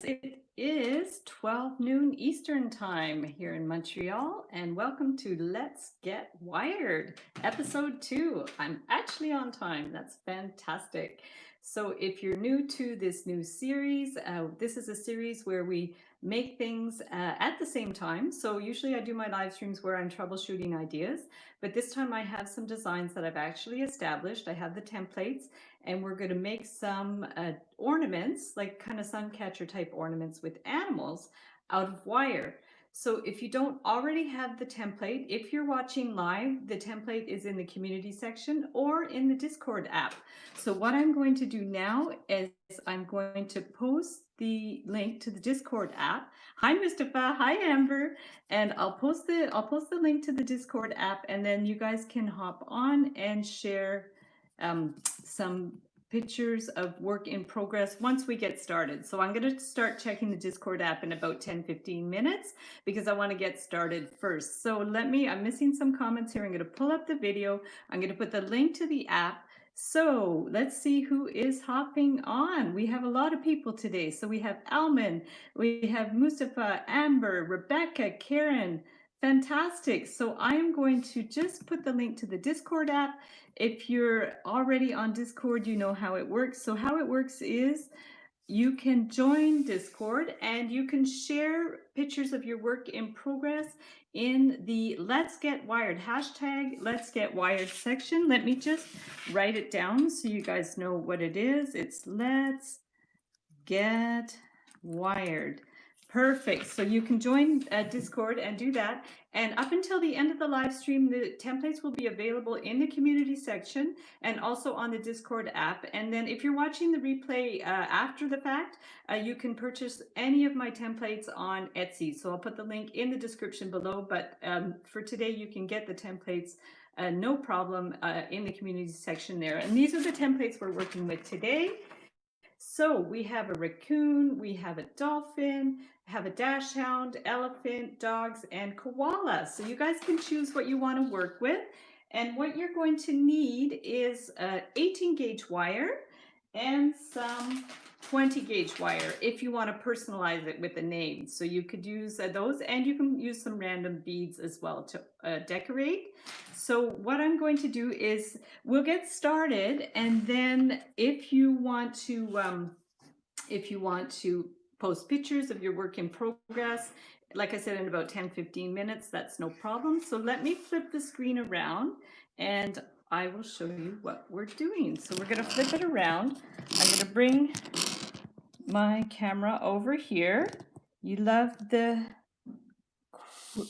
It is 12 noon Eastern time here in Montreal, and welcome to Let's Get Wired, episode 2. I'm actually on time. That's fantastic. So, if you're new to this new series, this is a series where we make things at the same time. So, usually I do my live streams where I'm troubleshooting ideas, but this time I have some designs that I've actually established. I have the templates, and we're going to make some ornaments, like kind of sun catcher type ornaments with animals out of wire. So if you don't already have the template, if you're watching live, the template is in the community section or in the Discord app. So what I'm going to do now is I'm going to post the link to the Discord app. Hi Mustafa, hi Amber, and I'll post the link to the Discord app, and then you guys can hop on and share some pictures of work in progress once we get started. So I'm going to start checking the Discord app in about 10-15 minutes because I want to get started first. So I'm missing some comments here. I'm going to pull up the video. I'm going to put the link to the app. So let's see who is hopping on. We have a lot of people today. So we have Alman, we have Mustafa, Amber, Rebecca, Karen. Fantastic. So I am going to just put the link to the Discord app. If you're already on Discord, you know how it works. So how it works is you can join Discord and you can share pictures of your work in progress in the Let's Get Wired hashtag Let's Get Wired section. Let me just write it down so you guys know what it is. It's Let's Get Wired. Perfect. So you can join Discord and do that. And up until the end of the live stream, the templates will be available in the community section and also on the Discord app. And then if you're watching the replay after the fact, you can purchase any of my templates on Etsy. So I'll put the link in the description below. But for today, you can get the templates no problem in the community section there. And these are the templates we're working with today. So we have a raccoon, we have a dolphin, have a dachshund, elephant, dogs, and koala. So you guys can choose what you want to work with. And what you're going to need is 18 gauge wire and some 20 gauge wire if you want to personalize it with a name. So you could use those, and you can use some random beads as well to decorate. So what I'm going to do is we'll get started, and then if you want to post pictures of your work in progress, like I said, in about 10-15 minutes, that's no problem. So let me flip the screen around and I will show you what we're doing. So we're going to flip it around. I'm going to bring my camera over here. You love the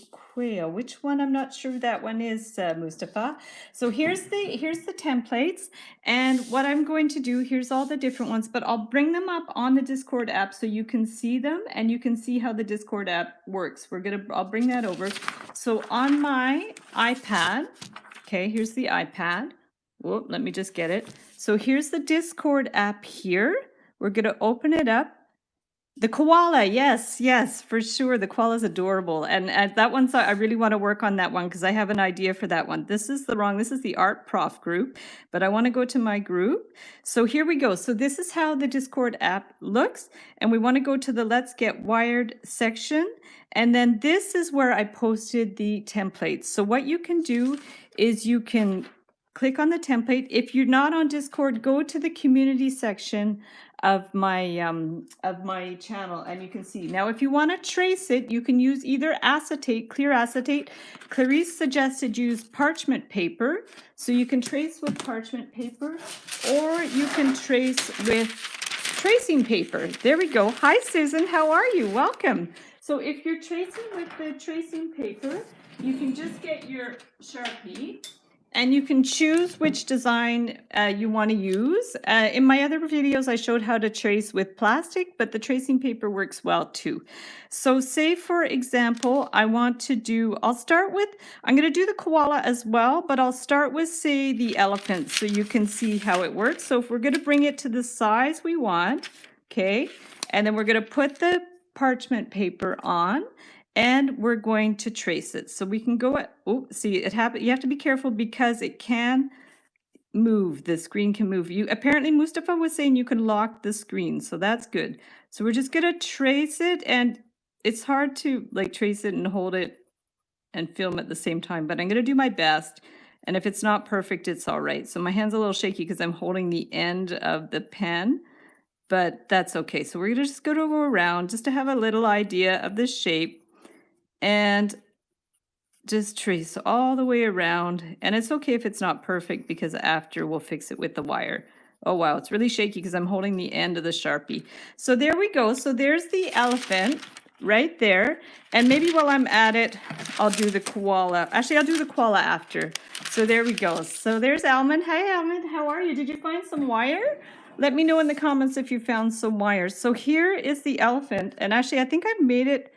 quail. Which one? I'm not sure that one is, Mustafa. So here's the templates, and what I'm going to do, here's all the different ones, but I'll bring them up on the Discord app so you can see them and you can see how the Discord app works. I'll bring that over. So on my iPad, okay, here's the iPad. Whoa, let me just get it. So here's the Discord app here. We're going to open it up. The koala, yes, for sure. The koala is adorable. And that one, I really want to work on that one because I have an idea for that one. This is the Art Prof group, but I want to go to my group. So here we go. So this is how the Discord app looks. And we want to go to the Let's Get Wired section. And then this is where I posted the templates. So what you can do is you can click on the template. If you're not on Discord, go to the community section of my channel, and you can see. Now, if you want to trace it, you can use either acetate, clear acetate. Clarice suggested use parchment paper, so you can trace with parchment paper, or you can trace with tracing paper. There we go. Hi, Susan. How are you? Welcome. So if you're tracing with the tracing paper, you can just get your Sharpie, and you can choose which design you want to use. In my other videos, I showed how to trace with plastic, but the tracing paper works well too. So say, for example, I'm going to do the koala as well, but I'll start with, say, the elephant so you can see how it works. So if we're going to bring it to the size we want, okay, and then we're going to put the parchment paper on, and we're going to trace it. So we can go at, you have to be careful because it can move. The screen can move. You apparently Mustafa was saying you can lock the screen, so that's good. So we're just gonna trace it, and it's hard to like trace it and hold it and film at the same time, but I'm gonna do my best. And if it's not perfect, it's all right. So my hand's a little shaky because I'm holding the end of the pen, but that's okay. So we're just gonna go around just to have a little idea of the shape and just trace all the way around. And it's okay if it's not perfect because after we'll fix it with the wire. Oh wow, it's really shaky because I'm holding the end of the Sharpie. So there we go. So there's the elephant right there. And maybe while I'm at it, I'll do the koala. Actually, I'll do the koala after. So there we go. So there's Almond. Hi Almond, how are you? Did you find some wire? Let me know in the comments if you found some wire. So here is the elephant. And actually, I think I've made it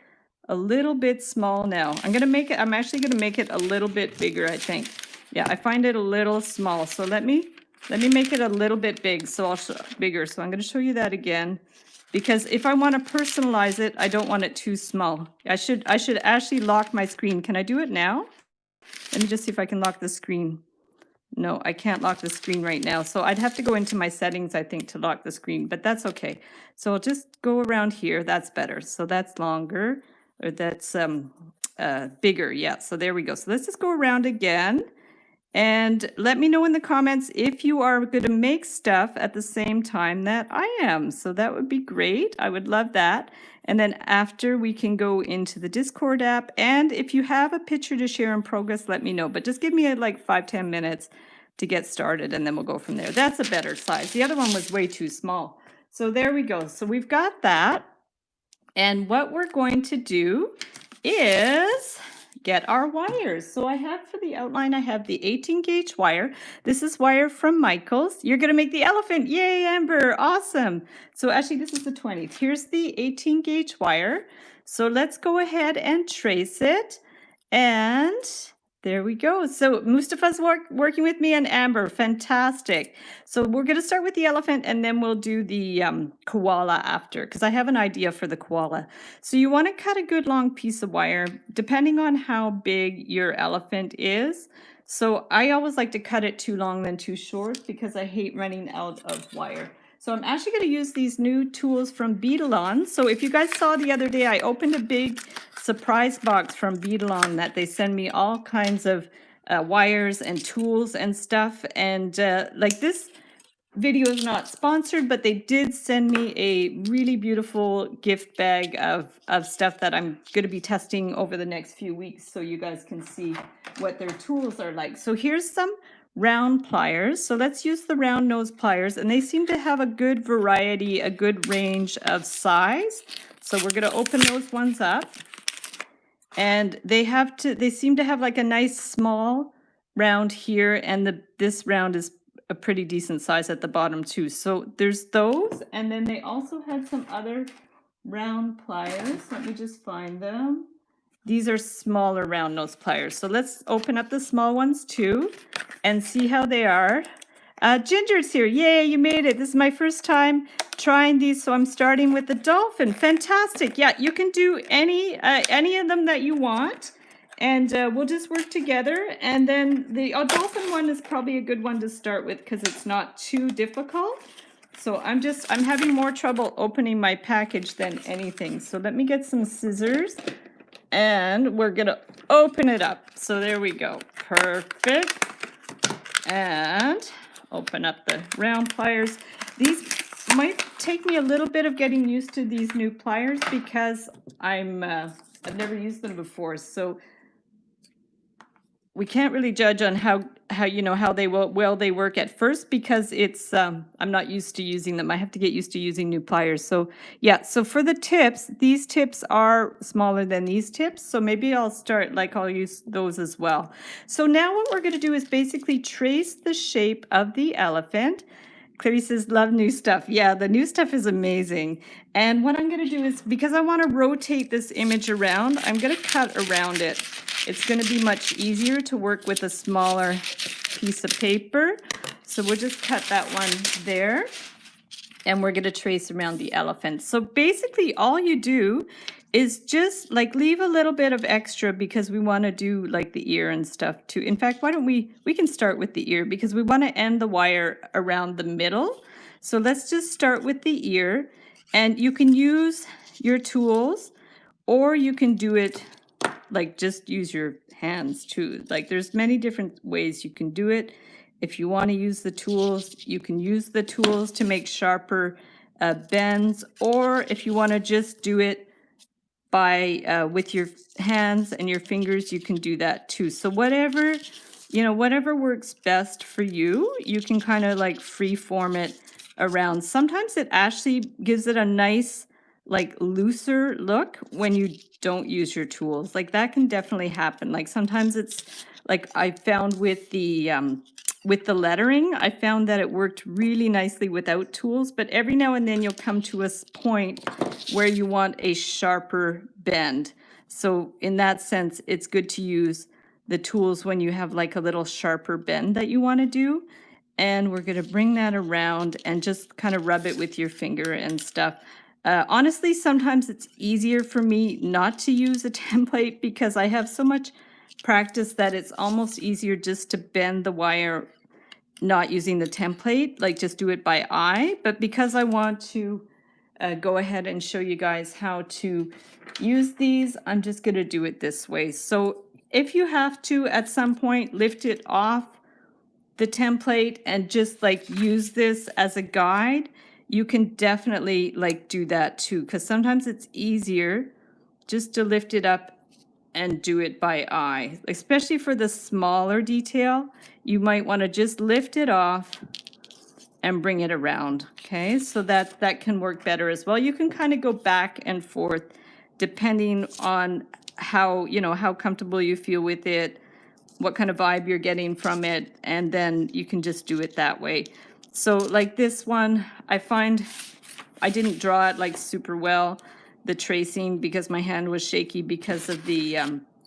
a little bit small now. I'm actually gonna make it a little bit bigger, I think. Yeah, I find it a little small. So let me make it a little bit big, so I'll show bigger. So I'm gonna show you that again. Because if I want to personalize it, I don't want it too small. I should actually lock my screen. Can I do it now? Let me just see if I can lock the screen. No, I can't lock the screen right now. So I'd have to go into my settings, I think, to lock the screen, but that's okay. So I'll just go around here. That's better. So that's longer, or that's bigger. Yeah, so there we go. So let's just go around again. And let me know in the comments if you are going to make stuff at the same time that I am. So that would be great. I would love that. And then after, we can go into the Discord app. And if you have a picture to share in progress, let me know. But just give me like 5-10 minutes to get started, and then we'll go from there. That's a better size. The other one was way too small. So there we go. So we've got that. And what we're going to do is get our wires. So I have for the outline, I have the 18 gauge wire. This is wire from Michaels. You're gonna make the elephant. Yay, Amber, awesome. So actually this is the 20. Here's the 18 gauge wire. So let's go ahead and trace it. And there we go. So Mustafa's working with me and Amber, fantastic. So we're gonna start with the elephant and then we'll do the koala after, because I have an idea for the koala. So you wanna cut a good long piece of wire, depending on how big your elephant is. So I always like to cut it too long than too short because I hate running out of wire. So I'm actually going to use these new tools from Beadalon. So if you guys saw the other day, I opened a big surprise box from Beadalon that they send me all kinds of wires and tools and stuff. And like this video is not sponsored, but they did send me a really beautiful gift bag of stuff that I'm going to be testing over the next few weeks so you guys can see what their tools are like. So here's some round pliers. So let's use the round nose pliers, and they seem to have a good variety, a good range of size. So we're going to open those ones up, and they seem to have like a nice small round here, and this round is a pretty decent size at the bottom too. So there's those, and then they also had some other round pliers. Let me just find them. These are smaller round nose pliers. So let's open up the small ones too and see how they are. Ginger's here. Yay, you made it. This is my first time trying these, so I'm starting with the dolphin. Fantastic. Yeah, you can do any of them that you want, and we'll just work together. And then the dolphin one is probably a good one to start with because it's not too difficult. So I'm having more trouble opening my package than anything. So let me get some scissors, and we're gonna open it up. So there we go. Perfect. And open up the round pliers. These might take me a little bit of getting used to these new pliers because I've never used them before. So we can't really judge on how they work at first because it's I'm not used to using them. I have to get used to using new pliers. So yeah, so for the tips, these tips are smaller than these tips. So maybe I'll use those as well. So now what we're going to do is basically trace the shape of the elephant. Clary says, love new stuff. Yeah, the new stuff is amazing. And what I'm going to do is, because I want to rotate this image around, I'm going to cut around it. It's going to be much easier to work with a smaller piece of paper. So we'll just cut that one there. And we're going to trace around the elephant. So basically all you do is just like leave a little bit of extra because we want to do like the ear and stuff too. In fact, why don't we can start with the ear because we want to end the wire around the middle. So let's just start with the ear, and you can use your tools or you can do it like just use your hands too. Like there's many different ways you can do it. If you want to use the tools, you can use the tools to make sharper bends, or if you want to just do it by with your hands and your fingers, you can do that too. So whatever, you know, whatever works best for you, you can kind of like free form it around. Sometimes it actually gives it a nice like looser look when you don't use your tools. Like that can definitely happen. Like sometimes it's like I found with the lettering, I found that it worked really nicely without tools, but every now and then you'll come to a point where you want a sharper bend. So in that sense, it's good to use the tools when you have like a little sharper bend that you want to do. And we're going to bring that around and just kind of rub it with your finger and stuff. Honestly, sometimes it's easier for me not to use a template because I have so much practice that it's almost easier just to bend the wire not using the template, like just do it by eye. But because I want to go ahead and show you guys how to use these, I'm just going to do it this way. So if you have to at some point lift it off the template and just like use this as a guide, you can definitely like do that too, because sometimes it's easier just to lift it up and do it by eye, especially for the smaller detail. You might want to just lift it off and bring it around. Okay, so that can work better as well. You can kind of go back and forth depending on how, you know, how comfortable you feel with it, what kind of vibe you're getting from it, and then you can just do it that way. So like this one, I find I didn't draw it like super well, the tracing, because my hand was shaky because of the,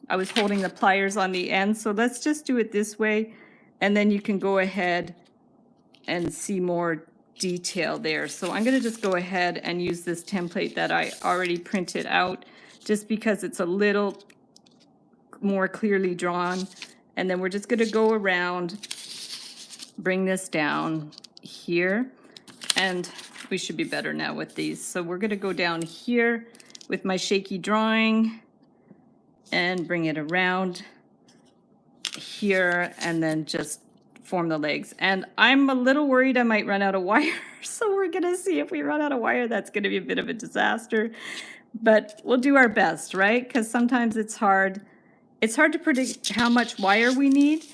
I was holding the pliers on the end. So let's just do it this way, and then you can go ahead and see more detail there. So I'm going to just go ahead and use this template that I already printed out, just because it's a little more clearly drawn. And then we're just going to go around, bring this down here, and we should be better now with these. So we're going to go down here with my shaky drawing and bring it around here, and then just form the legs. And I'm a little worried I might run out of wire. So we're going to see if we run out of wire. That's going to be a bit of a disaster, but we'll do our best, right? Because sometimes it's hard. It's hard to predict how much wire we need,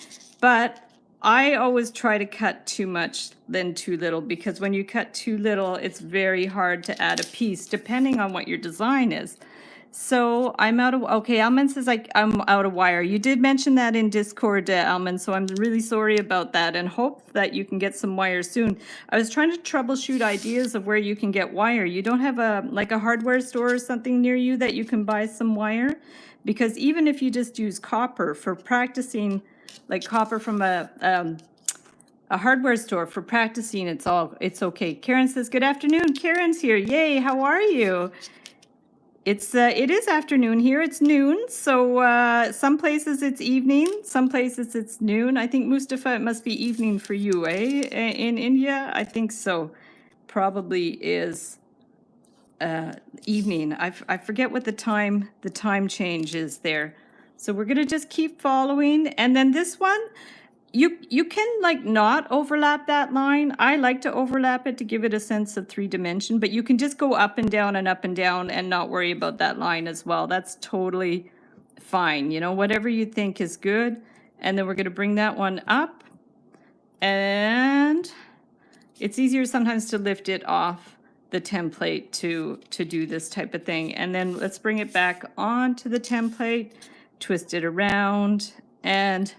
but I always try to cut too much than too little, because when you cut too little, it's very hard to add a piece depending on what your design is. So I'm out of, okay, Almond says I'm out of wire. You did mention that in Discord, Almond, so I'm really sorry about that and hope that you can get some wire soon. I was trying to troubleshoot ideas of where you can get wire. You don't have like a hardware store or something near you that you can buy some wire? Because even if you just use copper for practicing, like copper from a hardware store for practicing, it's okay. Karen says, good afternoon. Karen's here. Yay, how are you? It is afternoon here. It's noon. So some places it's evening, some places it's noon. I think, Mustafa, it must be evening for you, eh? In India, I think so. Probably is evening. I forget what the time change is there. So we're gonna just keep following, and then this one, you can like not overlap that line. I like to overlap it to give it a sense of 3-dimension, but you can just go up and down and not worry about that line as well. That's totally fine. You know, whatever you think is good. And then we're going to bring that one up, and it's easier sometimes to lift it off the template to do this type of thing. And then let's bring it back onto the template, twist it around, and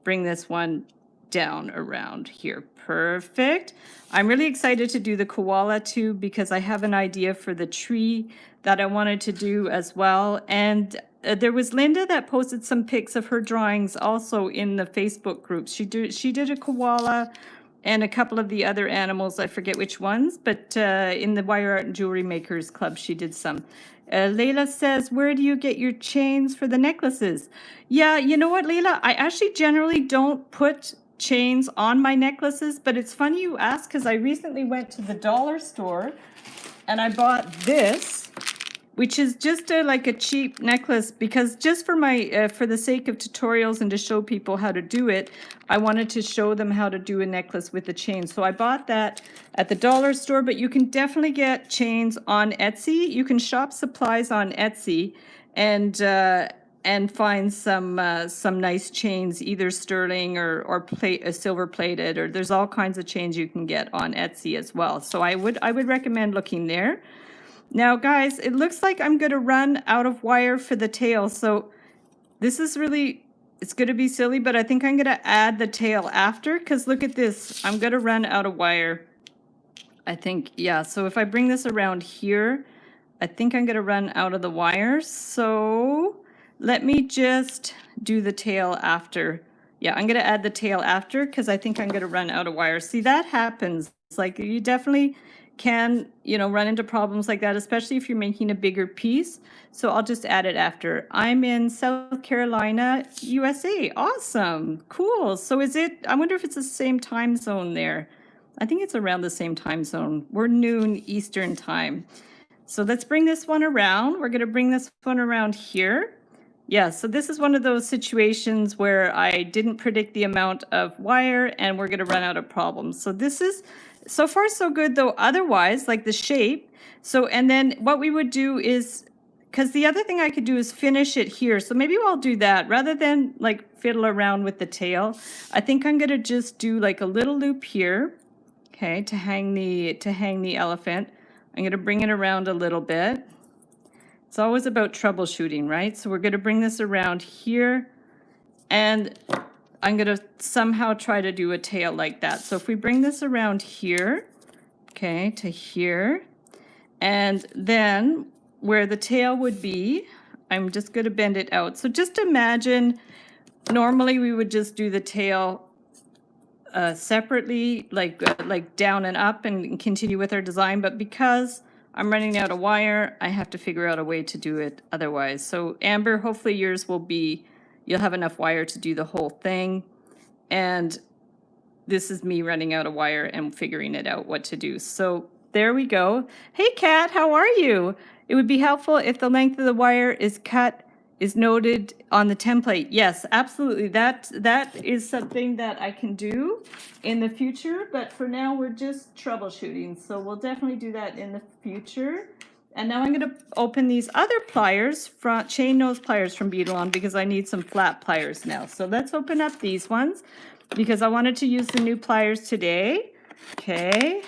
bring this one down around here. Perfect. I'm really excited to do the koala too, because I have an idea for the tree that I wanted to do as well. And there was Linda that posted some pics of her drawings also in the Facebook group. She did a koala and a couple of the other animals. I forget which ones, but in the Wire Art and Jewelry Makers Club, she did some. Layla says, where do you get your chains for the necklaces? Yeah, you know what, Layla? I actually generally don't put chains on my necklaces, but it's funny you ask because I recently went to the dollar store and I bought this, which is just like a cheap necklace, because just for my for the sake of tutorials and to show people how to do it, I wanted to show them how to do a necklace with a chain. So I bought that at the dollar store, but you can definitely get chains on Etsy. You can shop supplies on Etsy and find some nice chains, either sterling or silver plated, or there's all kinds of chains you can get on Etsy as well. So I would recommend looking there. Now, guys, it looks like I'm going to run out of wire for the tail. So this is really, it's going to be silly, but I think I'm going to add the tail after, because look at this. I'm going to run out of wire. I think, yeah. So if I bring this around here, I think I'm going to run out of the wire. So let me just do the tail after. Yeah, I'm going to add the tail after because I think I'm going to run out of wire. See, that happens. It's like you definitely can, you know, run into problems like that, especially if you're making a bigger piece. So I'll just add it after. I'm in South Carolina, USA. Awesome. Cool. So is it, I wonder if it's the same time zone there. I think it's around the same time zone. We're noon Eastern time. So let's bring this one around. We're going to bring this one around here. Yeah, so this is one of those situations where I didn't predict the amount of wire and we're going to run out of problems. So this is, so far so good though, otherwise, like the shape. So, and then what we would do is, because the other thing I could do is finish it here. So maybe I'll do that rather than like fiddle around with the tail. I think I'm going to just do like a little loop here, okay, to hang the elephant. I'm going to bring it around a little bit. It's always about troubleshooting, right? So we're going to bring this around here, and I'm going to somehow try to do a tail like that. So if we bring this around here, okay, to here, and then where the tail would be, I'm just going to bend it out. So just imagine, normally we would just do the tail separately, like down and up, and continue with our design. But because I'm running out of wire, I have to figure out a way to do it otherwise. So Amber, hopefully yours will be, you'll have enough wire to do the whole thing. And this is me running out of wire and figuring it out what to do. So there we go. Hey Kat, how are you? It would be helpful if the length of the wire is noted on the template. Yes, absolutely. That is something that I can do in the future, but for now we're just troubleshooting. So we'll definitely do that in the future. And now I'm going to open these other pliers, chain nose pliers from Beadalon, because I need some flat pliers now. So let's open up these ones because I wanted to use the new pliers today. Okay.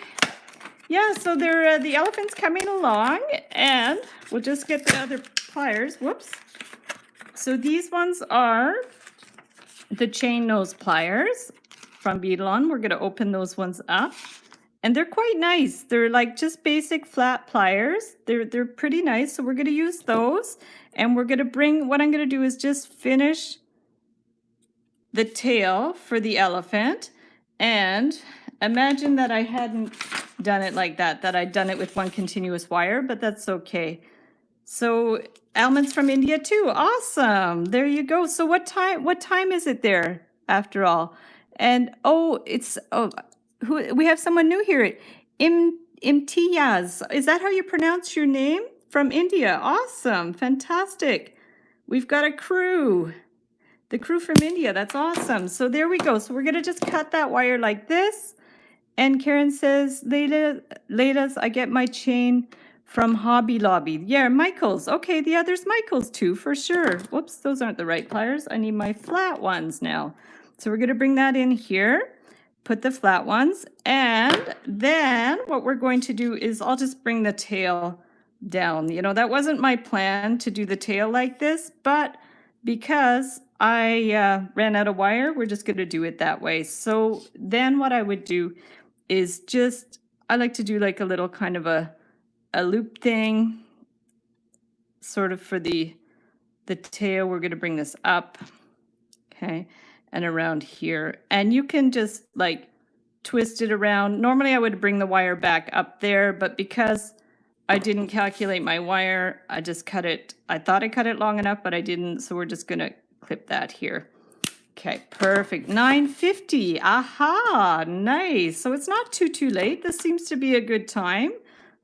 Yeah, so they're the elephant's coming along, and we'll just get the other pliers. Whoops. So these ones are the chain nose pliers from Beadalon. We're going to open those ones up. And they're quite nice. They're like just basic flat pliers. They're pretty nice. So we're going to use those. And we're going to bring, what I'm going to do is just finish the tail for the elephant. And imagine that I hadn't done it like that, that I'd done it with one continuous wire, but that's okay. So Almonds from India too. Awesome. There you go. So what time is it there after all? And we have someone new here. Imtiyaz. Is that how you pronounce your name? From India. Awesome. Fantastic. We've got a crew. The crew from India. That's awesome. So there we go. So we're going to just cut that wire like this. And Karen says, Layla's, I get my chain from Hobby Lobby. Yeah, Michael's. Okay, the other's Michael's too, for sure. Whoops, those aren't the right pliers. I need my flat ones now. So we're going to bring that in here, put the flat ones, and then what we're going to do is I'll just bring the tail down. You know, that wasn't my plan to do the tail like this, but because I ran out of wire, we're just going to do it that way. So then what I would do is just, I like to do like a little kind of a loop thing, sort of for the tail. We're going to bring this up, okay, and around here. And you can just like twist it around. Normally I would bring the wire back up there, but because I didn't calculate my wire, I just cut it. I thought I cut it long enough, but I didn't, so we're just gonna clip that here. Okay, perfect. 9:50. Aha, nice. So it's not too late. This seems to be a good time.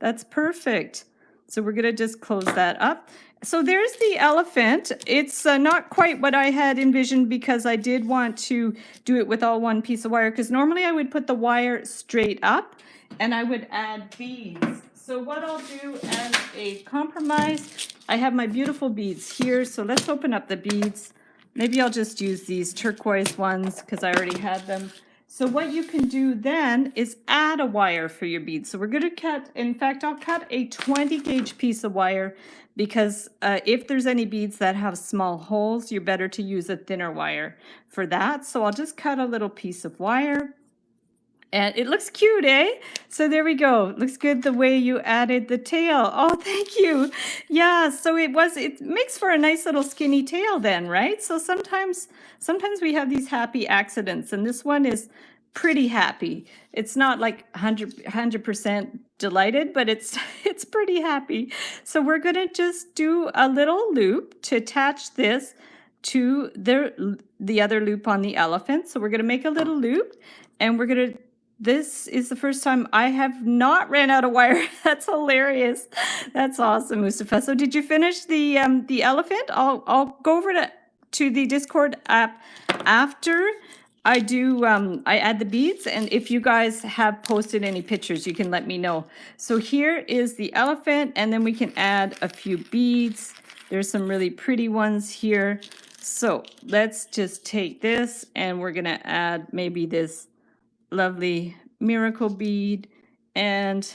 That's perfect. So we're gonna just close that up. So there's the elephant. It's not quite what I had envisioned because I did want to do it with all one piece of wire, because normally I would put the wire straight up and I would add beads. So what I'll do as a compromise, I have my beautiful beads here. So let's open up the beads. Maybe I'll just use these turquoise ones because I already had them. So what you can do then is add a wire for your beads. So we're going to cut, in fact, I'll cut a 20 gauge piece of wire because if there's any beads that have small holes, you're better to use a thinner wire for that. So I'll just cut a little piece of wire. And it looks cute, eh? So there we go. Looks good the way you added the tail. Oh, thank you. Yeah, so it makes for a nice little skinny tail then, right? So sometimes we have these happy accidents, and this one is pretty happy. It's not like 100% delighted, but it's pretty happy. So we're gonna just do a little loop to attach this to the other loop on the elephant. So we're gonna make a little loop, and we're gonna, this is the first time I have not ran out of wire. That's hilarious. That's awesome, Mustafa. So did you finish the elephant? I'll go over to the Discord app after I do I add the beads, and if you guys have posted any pictures, you can let me know. So here is the elephant, and then we can add a few beads. There's some really pretty ones here. So let's just take this, and we're gonna add maybe this lovely miracle bead and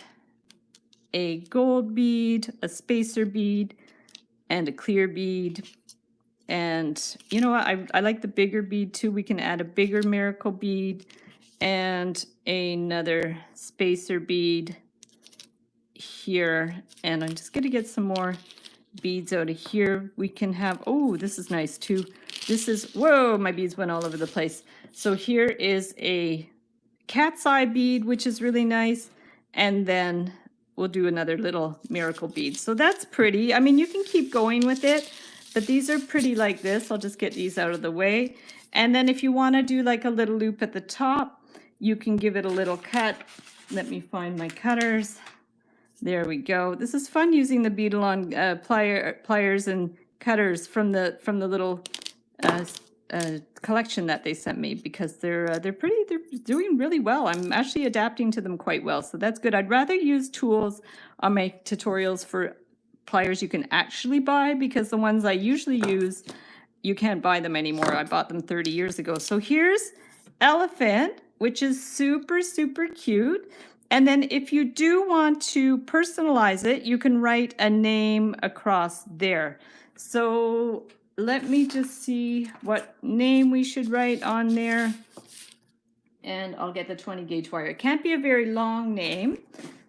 a gold bead, a spacer bead, and a clear bead. And you know what, I like the bigger bead too. We can add a bigger miracle bead and another spacer bead here. And I'm just gonna get some more beads out of here. We can have, oh, this is nice too. This is, whoa, my beads went all over the place. So here is a cat's eye bead, which is really nice. And then we'll do another little miracle bead. So that's pretty. I mean, you can keep going with it, but these are pretty like this. I'll just get these out of the way. And then if you want to do like a little loop at the top, you can give it a little cut. Let me find my cutters. There we go. This is fun using the bead-along pliers and cutters from the little collection that they sent me, because they're doing really well. I'm actually adapting to them quite well, so that's good. I'd rather use tools on my tutorials for pliers you can actually buy, because the ones I usually use, you can't buy them anymore. I bought them 30 years ago. So here's elephant, which is super cute. And then if you do want to personalize it, you can write a name across there. So let me just see what name we should write on there. And I'll get the 20 gauge wire. It can't be a very long name.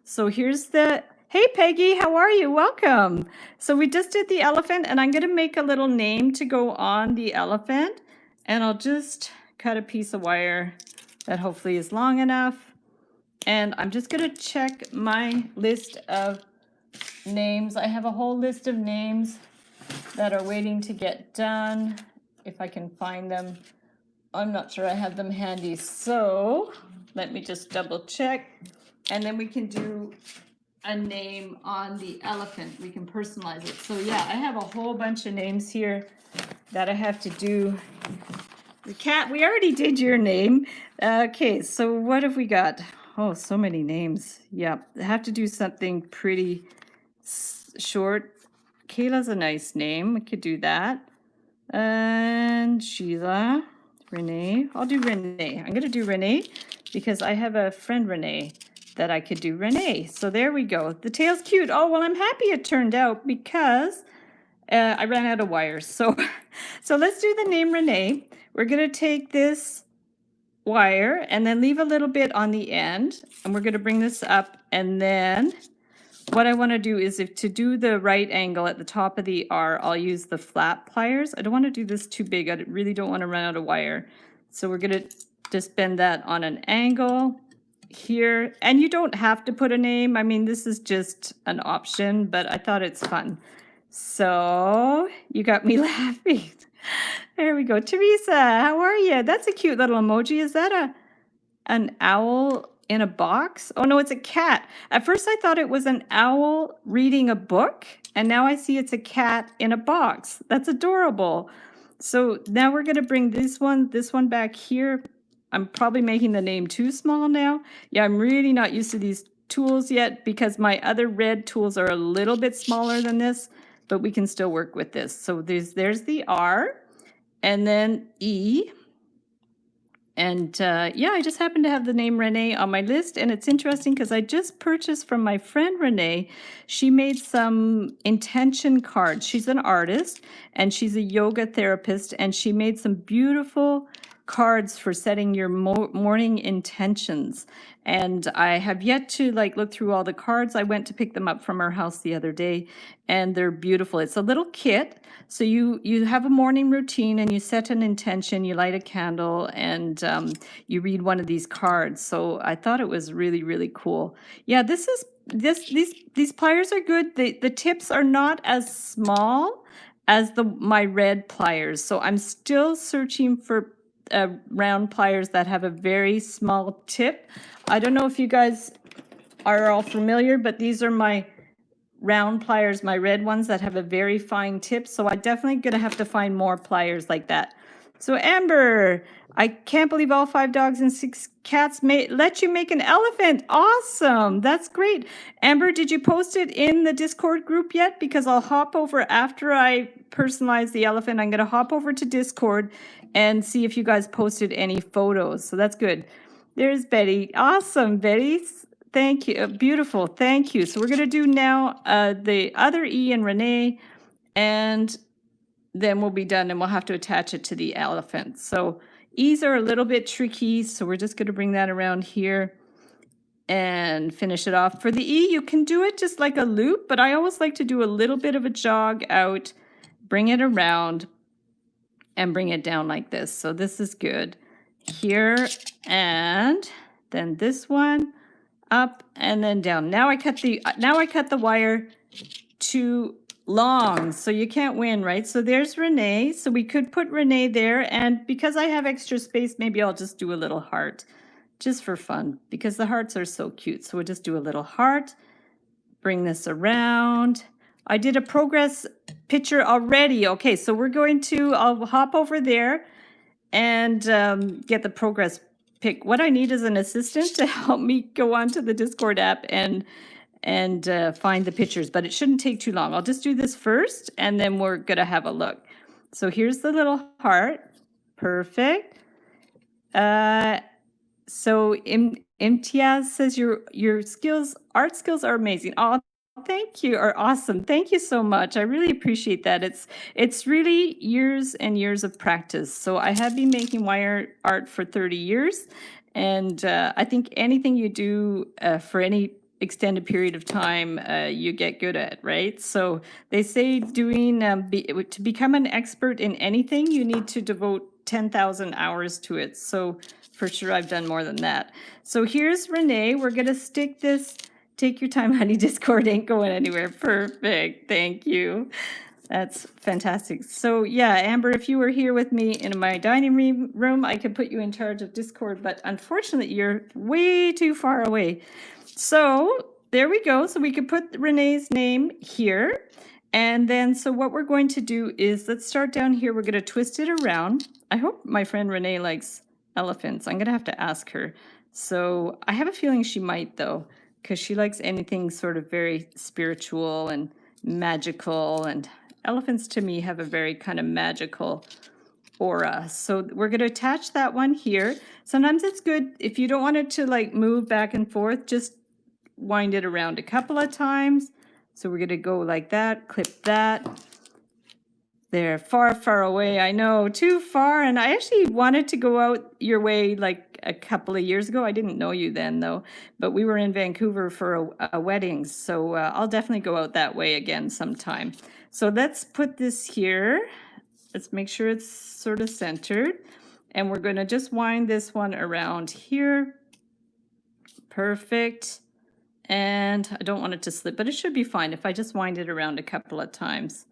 So here's the, hey Peggy, how are you? Welcome. So we just did the elephant, and I'm gonna make a little name to go on the elephant. And I'll just cut a piece of wire that hopefully is long enough. And I'm just gonna check my list of names. I have a whole list of names that are waiting to get done, if I can find them. I'm not sure I have them handy, so let me just double check, and then we can do a name on the elephant. We can personalize it. So yeah, I have a whole bunch of names here that I have to do. The cat, we already did your name. Okay, so what have we got? Oh, so many names. Yeah, I have to do something pretty short. Kayla's a nice name. We could do that. And Sheila, Renee. I'll do Renee. I'm going to do Renee because I have a friend Renee that I could do Renee. So there we go. The tail's cute. Oh, well, I'm happy it turned out because I ran out of wires. So let's do the name Renee. We're going to take this wire and then leave a little bit on the end. And we're going to bring this up, and then what I want to do is, to do the right angle at the top of the R, I'll use the flat pliers. I don't want to do this too big. I really don't want to run out of wire. So we're going to just bend that on an angle. here. And you don't have to put a name. I mean, this is just an option, but I thought it's fun. So you got me laughing. There we go. Teresa, how are you? That's a cute little emoji. Is that an owl in a box? Oh no, it's a cat. At first I thought it was an owl reading a book, and now I see it's a cat in a box. That's adorable. So now we're going to bring this one back here. I'm probably making the name too small now. Yeah, I'm really not used to these tools yet because my other red tools are a little bit smaller than this, but we can still work with this. So there's the R, and then E. And yeah, I just happen to have the name Renee on my list. And it's interesting because I just purchased from my friend Renee. She made some intention cards. She's an artist and she's a yoga therapist. And she made some beautiful cards for setting your morning intentions. And I have yet to look through all the cards. I went to pick them up from her house the other day, and they're beautiful. It's a little kit. So you have a morning routine and you set an intention, you light a candle, and you read one of these cards. So I thought it was really, really cool. Yeah, these pliers are good. The tips are not as small as my red pliers. So I'm still searching for round pliers that have a very small tip. I don't know if you guys are all familiar, but these are my round pliers, my red ones that have a very fine tip. So I'm definitely going to have to find more pliers like that. So Amber, I can't believe all 5 dogs and 6 cats let you make an elephant. Awesome. That's great. Amber, did you post it in the Discord group yet? Because I'll hop over after I personalize the elephant. I'm going to hop over to Discord and see if you guys posted any photos. So that's good. There's Betty. Awesome, Betty. Thank you. Beautiful. Thank you. So we're going to do now the other E and Renee, and then we'll be done, and we'll have to attach it to the elephant. So E's are a little bit tricky, so we're just going to bring that around here and finish it off. For the E, you can do it just like a loop, but I always like to do a little bit of a jog out, bring it around, and bring it down like this. So this is good. Here, and then this one up and then down. Now I cut the wire too long, so you can't win, right? So there's Renee. So we could put Renee there, and because I have extra space, maybe I'll just do a little heart just for fun because the hearts are so cute. So we'll just do a little heart, bring this around. I did a progress picture already. Okay, so I'll hop over there and get the progress pick. What I need is an assistant to help me go onto the Discord app and find the pictures, but it shouldn't take too long. I'll just do this first, and then we're gonna have a look. So here's the little heart. Perfect. So Imtiaz says your art skills are amazing. Oh, thank you. Are awesome. Thank you so much. I really appreciate that. It's really years and years of practice. So I have been making wire art for 30 years, and I think anything you do for any extended period of time, you get good at, right? So they say to become an expert in anything, you need to devote 10,000 hours to it. So for sure, I've done more than that. So here's Renee. We're going to stick this. Take your time, honey. Discord ain't going anywhere. Perfect. Thank you. That's fantastic. So yeah, Amber, if you were here with me in my dining room, I could put you in charge of Discord, but unfortunately, you're way too far away. So there we go. So we could put Renee's name here. And then, so what we're going to do is, let's start down here. We're going to twist it around. I hope my friend Renee likes elephants. I'm going to have to ask her. So I have a feeling she might, though, because she likes anything sort of very spiritual and magical. And elephants, to me, have a very kind of magical aura. So we're going to attach that one here. Sometimes it's good if you don't want it to move back and forth, just wind it around a couple of times. So we're going to go like that, clip that. They're far, far away. I know, too far. And I actually wanted to go out your way a couple of years ago. I didn't know you then, though. But we were in Vancouver for a wedding. So I'll definitely go out that way again sometime. So let's put this here. Let's make sure it's sort of centered. And we're going to just wind this one around here. Perfect. And I don't want it to slip, but it should be fine if I just wind it around a couple of times.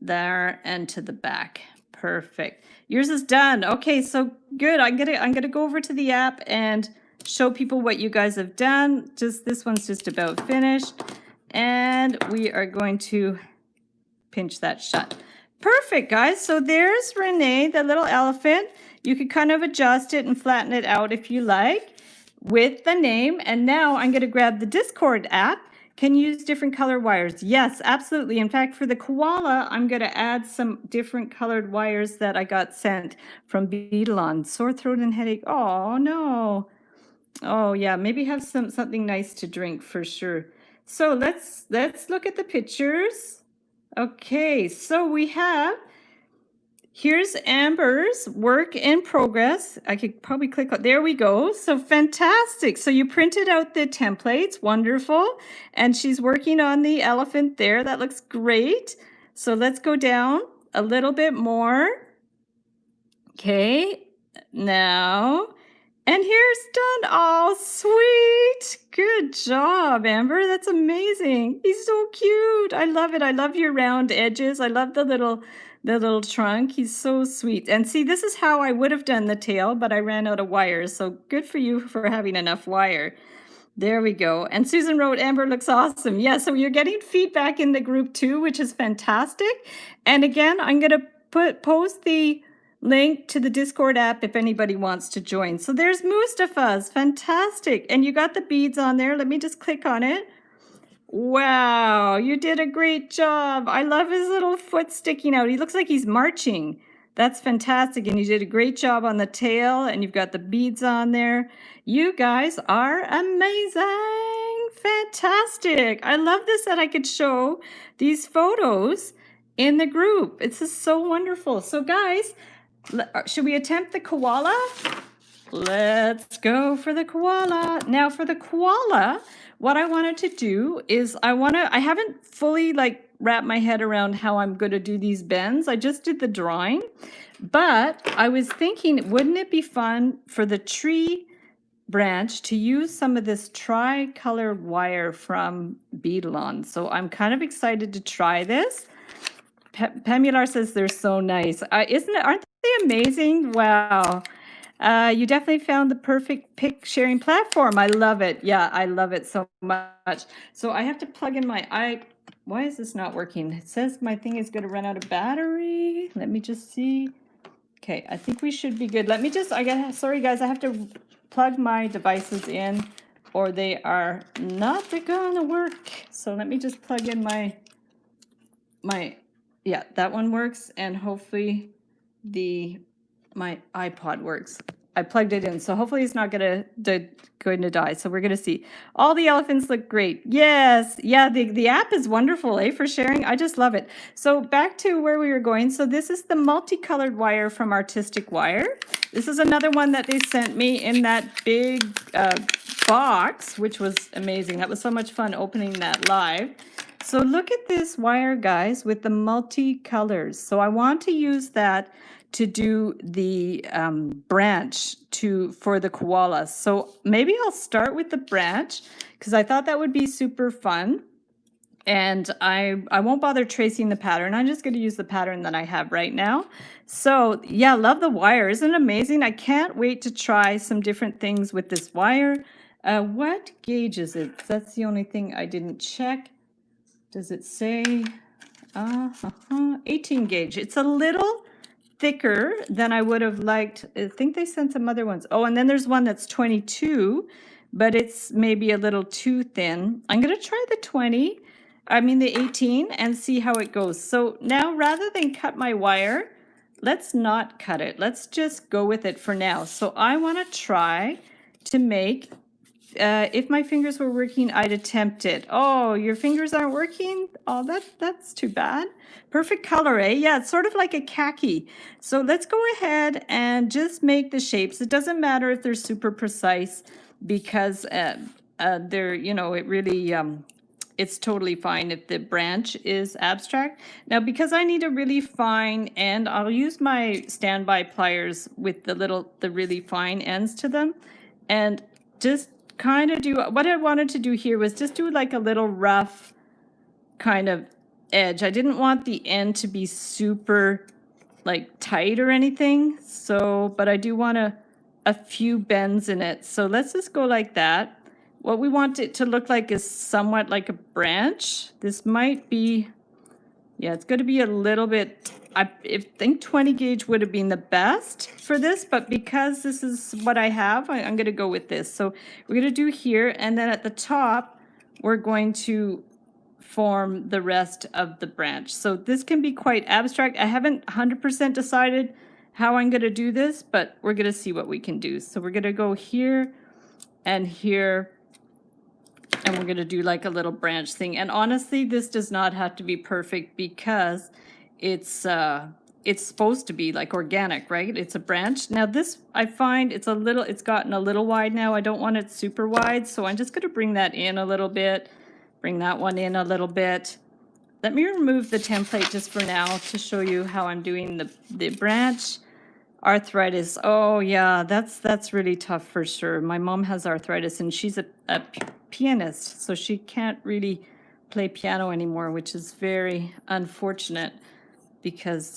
There and to the back. Perfect. Yours is done. Okay, so good. I'm gonna go over to the app and show people what you guys have done. Just this one's just about finished. And we are going to pinch that shut. Perfect, guys. So there's Renee, the little elephant. You could kind of adjust it and flatten it out if you like with the name. And now I'm going to grab the Discord app. Can you use different color wires? Yes, absolutely. In fact, for the koala, I'm going to add some different colored wires that I got sent from Beetlon. Sore throat and headache. Oh, no. Oh, yeah. Maybe have something nice to drink for sure. So let's look at the pictures. Okay, so we have, here's Amber's work in progress. I could probably click on, there we go. So fantastic. So you printed out the templates, wonderful. And she's working on the elephant there. That looks great. So let's go down a little bit more. Okay, now, and here's done. Oh, sweet. Good job, Amber. That's amazing. He's so cute. I love it. I love your round edges. I love the little trunk. He's so sweet. And see, this is how I would have done the tail, but I ran out of wires. So good for you for having enough wire. There we go. And Susan wrote, Amber looks awesome. Yeah, so you're getting feedback in the group too, which is fantastic. And again, I'm going to post the link to the Discord app if anybody wants to join. So there's Mustafa's. Fantastic. And you got the beads on there. Let me just click on it. Wow, you did a great job. I love his little foot sticking out. He looks like he's marching. That's fantastic. And you did a great job on the tail, and you've got the beads on there. You guys are amazing. Fantastic. I love this that I could show these photos in the group. It's just so wonderful. So guys, should we attempt the koala? Let's go for the koala. Now for the koala, what I wanted to do is I haven't fully wrapped my head around how I'm going to do these bends. I just did the drawing, but I was thinking, wouldn't it be fun for the tree branch to use some of this tri-colored wire from Beetlon? So I'm kind of excited to try this. Pamular says they're so nice. Aren't they amazing? Wow. You definitely found the perfect pic sharing platform. I love it. Yeah, I love it so much. So I have to plug in my why is this not working? It says my thing is going to run out of battery. Let me just see. Okay, I think we should be good. Let me just, sorry guys, I have to plug my devices in or they are not going to work. So let me just plug in my yeah, that one works, and hopefully my iPod works. I plugged it in, so hopefully it's not going to die. So we're going to see. All the elephants look great. Yes, yeah, the app is wonderful, for sharing. I just love it. So back to where we were going. So this is the multicolored wire from Artistic Wire. This is another one that they sent me in that big box, which was amazing. That was so much fun opening that live. So look at this wire, guys, with the multi-colors. So I want to use that to do the branch for the koala. So maybe I'll start with the branch because I thought that would be super fun. And I won't bother tracing the pattern. I'm just going to use the pattern that I have right now. So yeah, love the wire. Isn't it amazing? I can't wait to try some different things with this wire. What gauge is it? That's the only thing I didn't check. Does it say 18 gauge? It's a little thicker than I would have liked. I think they sent some other ones. Oh, and then there's one that's 22, but it's maybe a little too thin. I'm going to try the 18 and see how it goes. So now rather than cut my wire, let's not cut it. Let's just go with it for now. So I want to try to make if my fingers were working, I'd attempt it. Oh, your fingers aren't working? Oh, that's too bad. Perfect color, eh? Yeah, it's sort of like a khaki. So let's go ahead and just make the shapes. It doesn't matter if they're super precise because they're, it really, it's totally fine if the branch is abstract. Now, because I need a really fine end, I'll use my standby pliers with the really fine ends to them and just kind of do, what I wanted to do here was just do like a little rough kind of edge. I didn't want the end to be super like tight or anything. So, but I do want a few bends in it. So let's just go like that. What we want it to look like is somewhat like a branch. This might be, yeah, it's going to be a little bit, I think 20 gauge would have been the best for this, but because this is what I have, I'm going to go with this. So we're going to do here, and then at the top, we're going to form the rest of the branch. So this can be quite abstract. I haven't 100% decided how I'm going to do this, but we're going to see what we can do. So we're going to go here and here, and we're going to do like a little branch thing. And honestly, this does not have to be perfect because it's supposed to be like organic, right? It's a branch. Now this, I find it's gotten a little wide now. I don't want it super wide, so I'm just going to bring that in a little bit, bring that one in a little bit. Let me remove the template just for now to show you how I'm doing the branch. Arthritis. Oh yeah, that's really tough for sure. My mom has arthritis and she's a pianist, so she can't really play piano anymore, which is very unfortunate because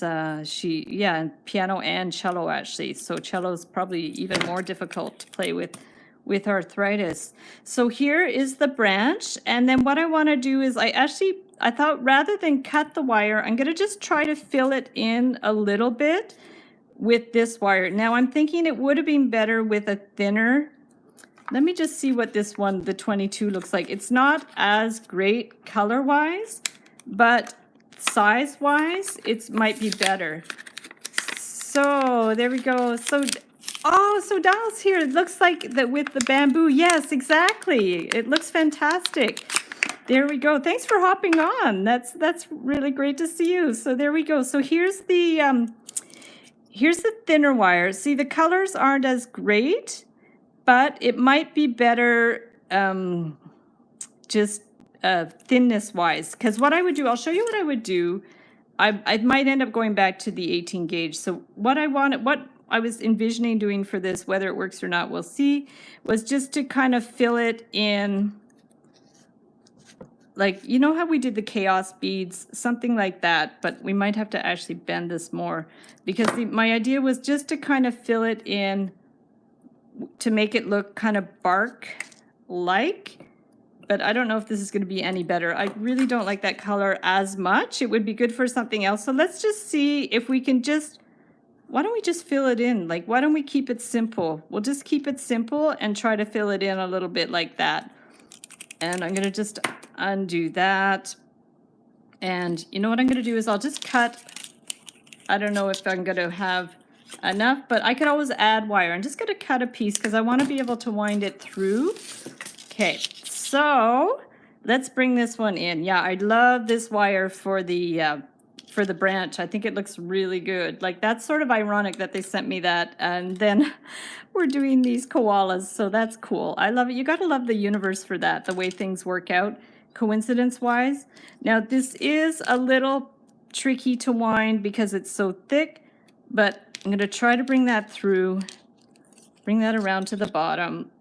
piano and cello actually. So cello is probably even more difficult to play with arthritis. So here is the branch, and then what I want to do is I thought rather than cut the wire, I'm going to just try to fill it in a little bit with this wire. Now I'm thinking it would have been better with a thinner. Let me just see what this one, the 22, looks like. It's not as great color-wise, but size-wise, it might be better. So there we go. So Dal's here. It looks like that with the bamboo. Yes, exactly. It looks fantastic. There we go. Thanks for hopping on. That's really great to see you. So there we go. So here's the thinner wire. See, the colors aren't as great, but it might be better just thinness wise. Because what I would do, I'll show you what I would do. I might end up going back to the 18 gauge. So what I was envisioning doing for this, whether it works or not, we'll see, was just to kind of fill it in, like, you know how we did the chaos beads, something like that, but we might have to actually bend this more because my idea was just to kind of fill it in to make it look kind of bark-like, but I don't know if this is going to be any better. I really don't like that color as much. It would be good for something else. So let's just see if we can just, why don't we just fill it in? Like, why don't we keep it simple? We'll just keep it simple and try to fill it in a little bit like that. And I'm going to just undo that. And you know what I'm going to do is I'll just cut. I don't know if I'm going to have enough, but I could always add wire. I'm just going to cut a piece because I want to be able to wind it through. Okay, so let's bring this one in. Yeah, I love this wire for the branch. I think it looks really good. Like, that's sort of ironic that they sent me that, and then we're doing these koalas, so that's cool. I love it. You got to love the universe for that, the way things work out coincidence-wise. Now, this is a little tricky to wind because it's so thick, but I'm going to try to bring that through, bring that around to the bottom.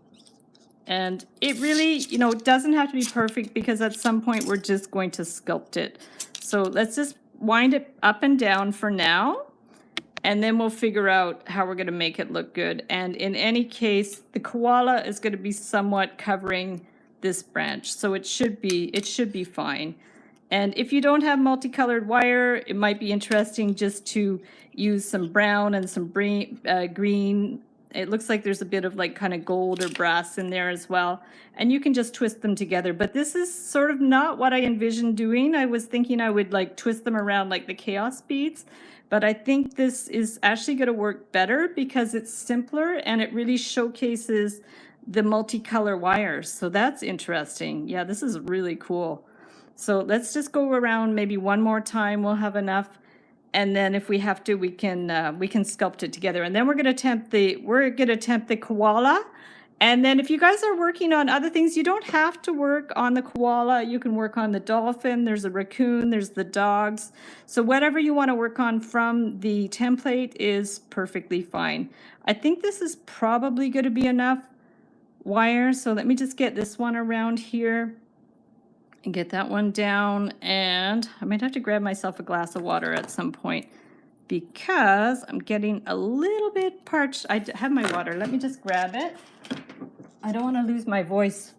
And it really, you know, doesn't have to be perfect because at some point we're just going to sculpt it. So let's just wind it up and down for now, and then we'll figure out how we're going to make it look good. And in any case, the koala is going to be somewhat covering this branch, so it should be fine. And if you don't have multicolored wire, it might be interesting just to use some brown and some green. It looks like there's a bit of like kind of gold or brass in there as well. And you can just twist them together. But this is sort of not what I envisioned doing. I was thinking I would like twist them around like the chaos beads. But I think this is actually going to work better because it's simpler and it really showcases the multicolor wires. So that's interesting. Yeah, this is really cool. So let's just go around maybe one more time. We'll have enough. And then if we have to, we can sculpt it together. And then we're going to attempt the koala. And then if you guys are working on other things, you don't have to work on the koala. You can work on the dolphin. There's a raccoon. There's the dogs. So whatever you want to work on from the template is perfectly fine. I think this is probably going to be enough. wire. So let me just get this one around here and get that one down. And I might have to grab myself a glass of water at some point because I'm getting a little bit parched. I have my water. Let me just grab it. I don't want to lose my voice.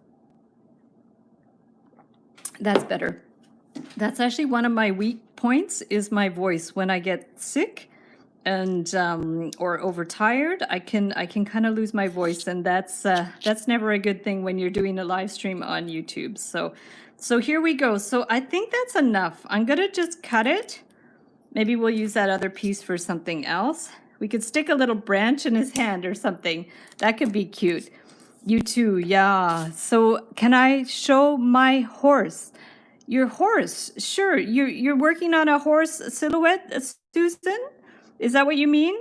That's better. That's actually one of my weak points is my voice. When I get sick and or overtired, I can kind of lose my voice, and that's never a good thing when you're doing a live stream on YouTube. So here we go. So I think that's enough. I'm gonna just cut it. Maybe we'll use that other piece for something else. We could stick a little branch in his hand or something. That could be cute. You too, yeah. So can I show my horse? Your horse, sure. You're working on a horse silhouette, Susan? Is that what you mean?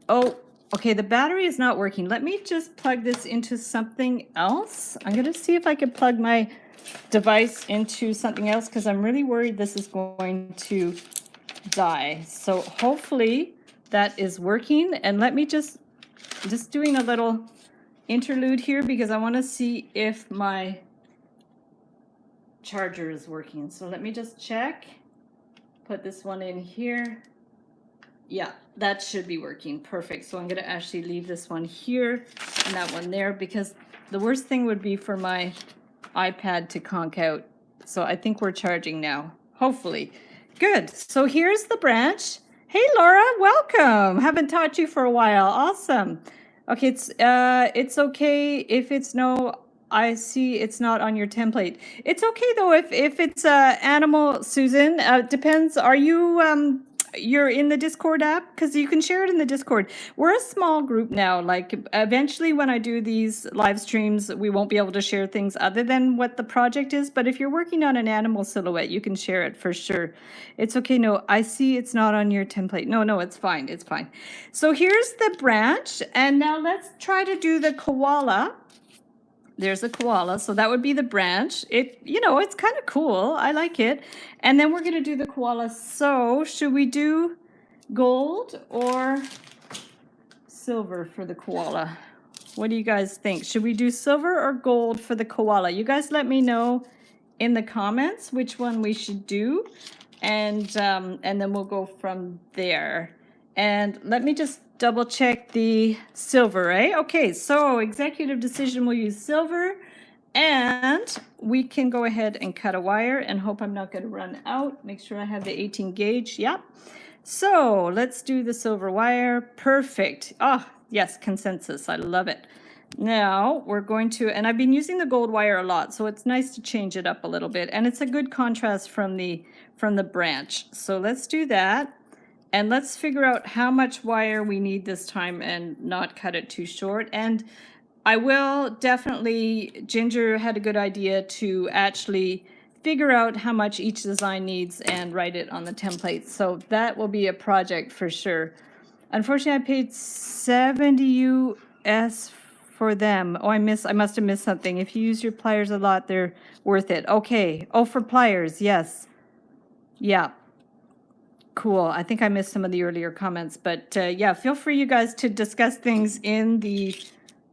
Oh, okay, the battery is not working. Let me just plug this into something else. I'm gonna see if I can plug my device into something else because I'm really worried this is going to die. So hopefully that is working. And let me just doing a little interlude here because I want to see if my charger is working. So let me just check. Put this one in here. Yeah, that should be working. Perfect. So I'm going to actually leave this one here and that one there because the worst thing would be for my iPad to conk out. So I think we're charging now. Hopefully. Good. So here's the branch. Hey, Laura, welcome. Haven't taught you for a while. Awesome. Okay, it's okay if it's no, I see it's not on your template. It's okay though if it's animal, Susan. Depends. Are you you're in the Discord app? Because you can share it in the Discord. We're a small group now. Like eventually when I do these live streams, we won't be able to share things other than what the project is. But if you're working on an animal silhouette, you can share it for sure. It's okay. No, I see it's not on your template. No, it's fine. It's fine. So here's the branch. And now let's try to do the koala. There's a koala, so that would be the branch. It's kind of cool. I like it. And then we're going to do the koala. So should we do gold or silver for the koala? What do you guys think? Should we do silver or gold for the koala? You guys let me know in the comments which one we should do. And then we'll go from there. And let me just double check the silver, eh? Okay, so executive decision, we'll use silver. And we can go ahead and cut a wire and hope I'm not going to run out. Make sure I have the 18 gauge. Yep. So let's do the silver wire. Perfect. Oh, yes, consensus. I love it. Now we're going to, and I've been using the gold wire a lot, so it's nice to change it up a little bit. And it's a good contrast from the branch. So let's do that. And let's figure out how much wire we need this time and not cut it too short. And I will definitely, Ginger had a good idea to actually figure out how much each design needs and write it on the template. So that will be a project for sure. Unfortunately, I paid 70 US for them. Oh, I must have missed something. If you use your pliers a lot, they're worth it. Okay. Oh, for pliers, yes. Yeah. Cool. I think I missed some of the earlier comments, but yeah, feel free, you guys, to discuss things in the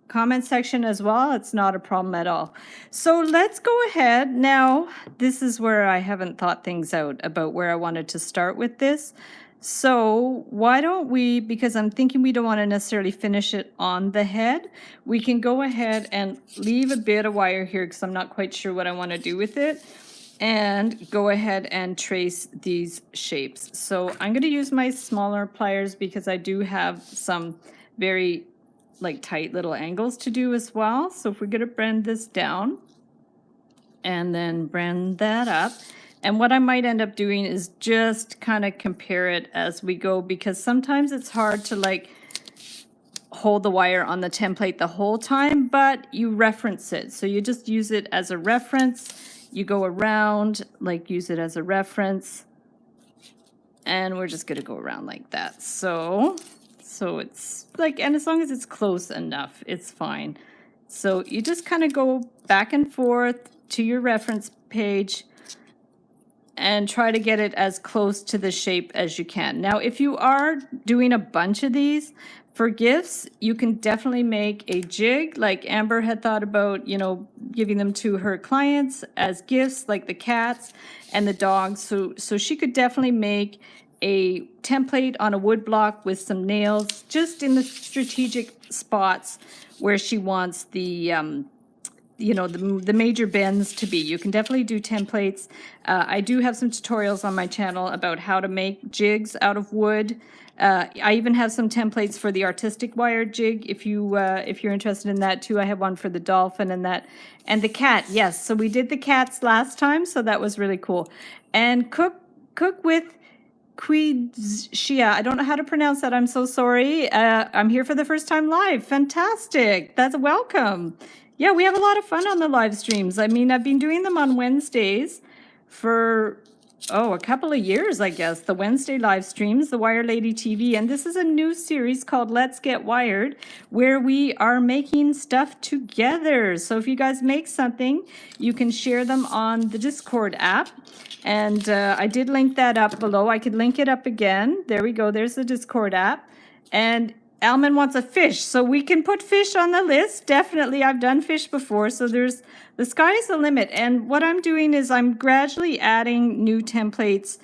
comment section as well. It's not a problem at all. So let's go ahead. Now, this is where I haven't thought things out about where I wanted to start with this. So why don't we, because I'm thinking we don't want to necessarily finish it on the head, we can go ahead and leave a bit of wire here because I'm not quite sure what I want to do with it. And go ahead and trace these shapes. So I'm going to use my smaller pliers because I do have some very tight little angles to do as well. So if we're going to bend this down and then bend that up. And what I might end up doing is just kind of compare it as we go, because sometimes it's hard to hold the wire on the template the whole time, but you reference it. So you just use it as a reference. You go around, use it as a reference, and we're just gonna go around like that. So it's and as long as it's close enough, it's fine. So you just kind of go back and forth to your reference page and try to get it as close to the shape as you can. Now, if you are doing a bunch of these, For gifts, you can definitely make a jig, like Amber had thought about, you know, giving them to her clients as gifts, like the cats and the dogs. So she could definitely make a template on a wood block with some nails, just in the strategic spots where she wants the you know, the major bends to be. You can definitely do templates. I do have some tutorials on my channel about how to make jigs out of wood. I even have some templates for the artistic wire jig if you're interested in that too. I have one for the dolphin and that, and the cat. Yes, so we did the cats last time, so that was really cool. And cook with Shia. I don't know how to pronounce that. I'm so sorry. I'm here for the first time live. Fantastic. That's a welcome. Yeah, we have a lot of fun on the live streams. I mean, I've been doing them on Wednesdays for, a couple of years, I guess. The Wednesday live streams, the Wire Lady TV. And this is a new series called Let's Get Wired, where we are making stuff together. So if you guys make something, you can share them on the Discord app. And I did link that up below. I could link it up again. There we go. There's the Discord app. And Alman wants a fish, so we can put fish on the list. Definitely, I've done fish before, so the sky's the limit. And what I'm doing is I'm gradually adding new templates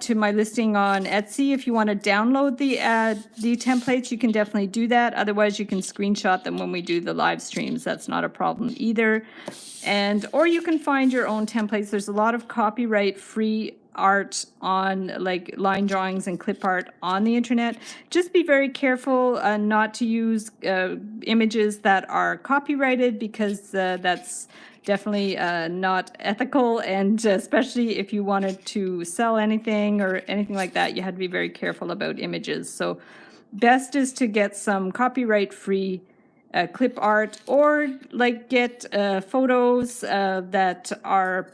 to my listing on Etsy. If you want to download the templates, you can definitely do that. Otherwise, you can screenshot them when we do the live streams. That's not a problem either. Or you can find your own templates. There's a lot of copyright free art on, like, line drawings and clip art on the internet. Just be very careful not to use images that are copyrighted, because that's definitely not ethical, and especially if you wanted to sell anything or anything like that, you had to be very careful about images. So best is to get some copyright free clip art, or like get photos that are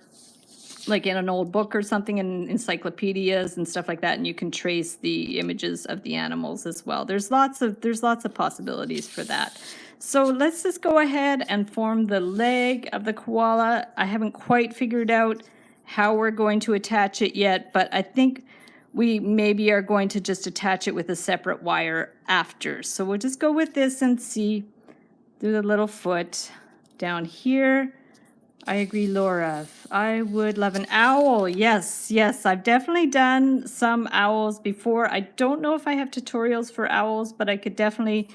like in an old book or something, in encyclopedias and stuff like that, and you can trace the images of the animals as well. There's lots of possibilities for that. So let's just go ahead and form the leg of the koala. I haven't quite figured out how we're going to attach it yet, but I think we maybe are going to just attach it with a separate wire after. So we'll just go with this and see. Do the little foot down here. I agree, Laura. I would love an owl. Yes, I've definitely done some owls before. I don't know if I have tutorials for owls, but I could definitely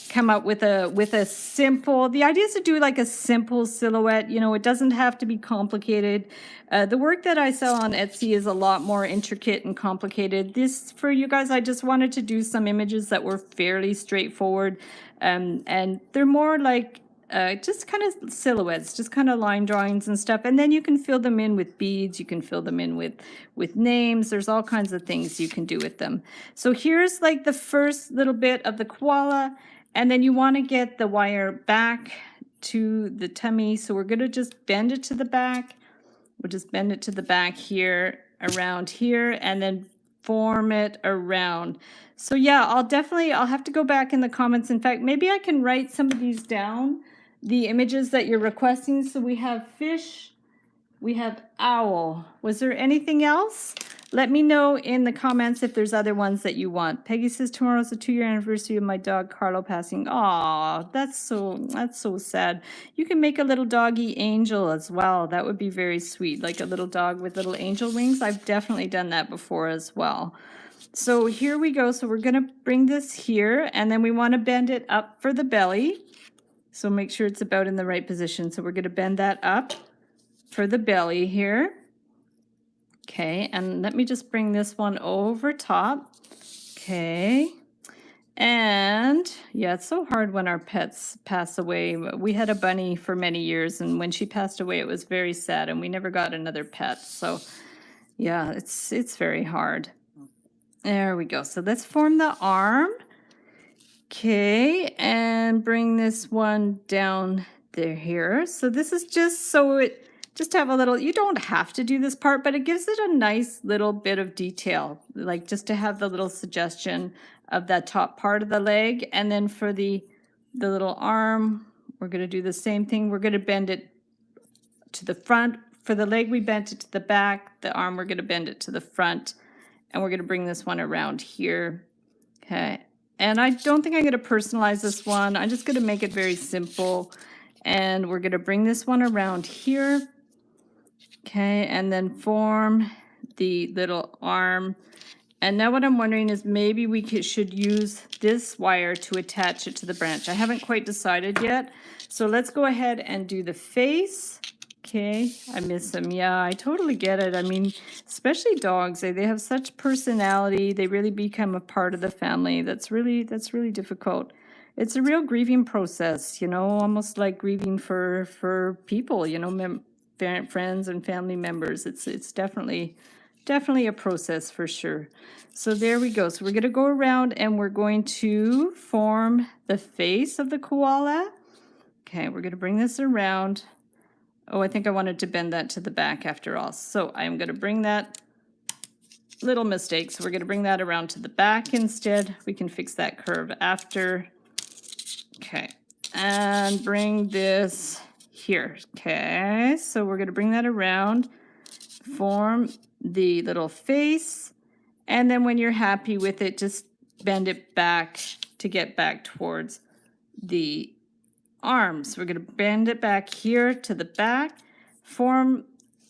come up with a simple, the idea is to do like a simple silhouette. You know, it doesn't have to be complicated. The work that I sell on Etsy is a lot more intricate and complicated. This, for you guys, I just wanted to do some images that were fairly straightforward. And they're more like just kind of silhouettes, just kind of line drawings and stuff. And then you can fill them in with beads. You can fill them in with names. There's all kinds of things you can do with them. So here's like the first little bit of the koala. And then you want to get the wire back to the tummy. So we're going to just bend it to the back. We'll just bend it to the back here, around here, and then form it around. So yeah, I'll have to go back in the comments. In fact, maybe I can write some of these down, the images that you're requesting. So we have fish, we have owl. Was there anything else? Let me know in the comments if there's other ones that you want. Peggy says tomorrow's the 2-year anniversary of my dog Carlo passing. Aw, that's so sad. You can make a little doggy angel as well. That would be very sweet, like a little dog with little angel wings. I've definitely done that before as well. So here we go. So we're going to bring this here, and then we want to bend it up for the belly. So make sure it's about in the right position. So we're going to bend that up for the belly here. Okay, and let me just bring this one over top. Okay, and yeah, it's so hard when our pets pass away. We had a bunny for many years, and when she passed away, it was very sad, and we never got another pet. So yeah, it's very hard. There we go. So let's form the arm. Okay, and bring this one down there here. So this is just so it just have a little, you don't have to do this part, but it gives it a nice little bit of detail, like just to have the little suggestion of that top part of the leg. And then for the little arm, we're going to do the same thing. We're going to bend it to the front. For the leg, we bent it to the back. The arm, we're going to bend it to the front. And we're going to bring this one around here. Okay. And I don't think I'm going to personalize this one. I'm just going to make it very simple. And we're going to bring this one around here. Okay, and then form the little arm. And now what I'm wondering is maybe we should use this wire to attach it to the branch. I haven't quite decided yet. So let's go ahead and do the face. Okay, I miss them. Yeah, I totally get it. I mean, especially dogs, they have such personality. They really become a part of the family. That's really difficult. It's a real grieving process, you know, almost like grieving for people, you know, friends and family members. It's definitely a process for sure. So there we go. So we're going to go around and we're going to form the face of the koala. Okay, we're going to bring this around. Oh, I think I wanted to bend that to the back after all. So I'm going to bring that, little mistake. So we're going to bring that around to the back instead. We can fix that curve after. Okay, and bring this here. Okay, so we're going to bring that around, form the little face, and then when you're happy with it, just bend it back to get back towards the arms. We're going to bend it back here to the back, form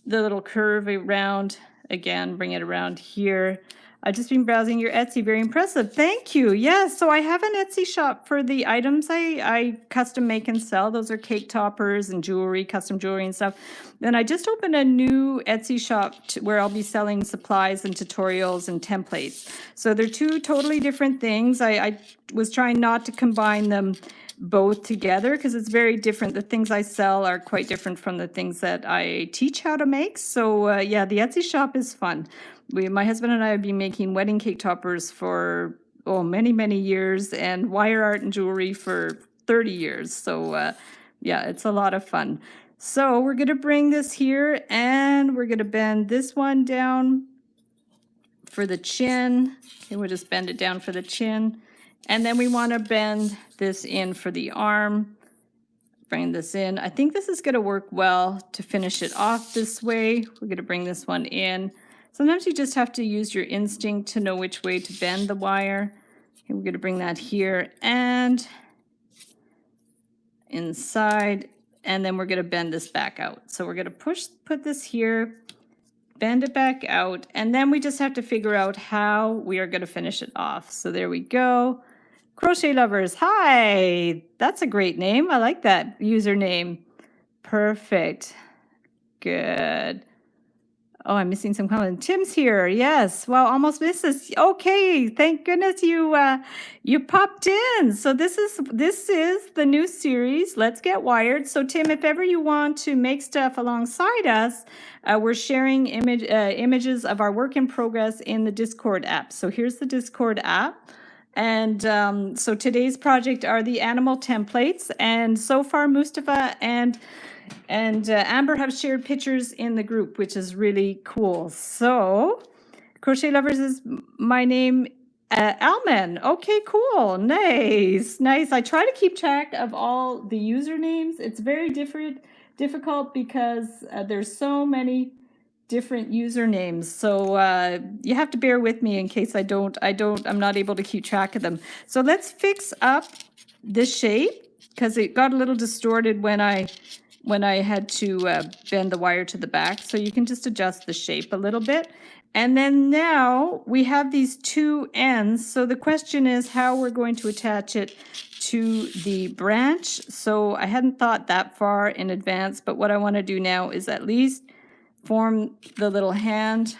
the little curve around, again, bring it around here. I've just been browsing your Etsy. Very impressive. Thank you. Yes, so I have an Etsy shop for the items I custom make and sell. Those are cake toppers and jewelry, custom jewelry and stuff. Then I just opened a new Etsy shop where I'll be selling supplies and tutorials and templates. So they're two totally different things. I was trying not to combine them both together because it's very different. The things I sell are quite different from the things that I teach how to make. So yeah, the Etsy shop is fun. My husband and I have been making wedding cake toppers for many years, and wire art and jewelry for 30 years. So yeah, it's a lot of fun. So we're going to bring this here and we're going to bend this one down for the chin. Okay, we'll just bend it down for the chin. And then we want to bend this in for the arm. Bring this in. I think this is going to work well to finish it off this way. We're going to bring this one in. Sometimes you just have to use your instinct to know which way to bend the wire. Okay, we're going to bring that here and inside, and then we're going to bend this back out. So we're going to put this here, bend it back out, and then we just have to figure out how we are going to finish it off. So there we go. Crochet Lovers, hi! That's a great name. I like that username. Perfect. Good. Oh, I'm missing some comments. Tim's here. Yes. Well, almost misses. Okay. Thank goodness you popped in. So this is the new series, Let's Get Wired. So Tim, if ever you want to make stuff alongside us, we're sharing images of our work in progress in the Discord app. So here's the Discord app. And so today's project are the animal templates. And so far, Mustafa and Amber have shared pictures in the group, which is really cool. So Crochet Lovers is my name, Alman. Okay, cool. Nice. I try to keep track of all the usernames. It's very difficult because there's so many different usernames. So you have to bear with me in case I'm not able to keep track of them. So let's fix up the shape because it got a little distorted when I had to bend the wire to the back. So you can just adjust the shape a little bit. And then now we have these two ends. So the question is how we're going to attach it to the branch. So I hadn't thought that far in advance, but what I want to do now is at least form the little hand.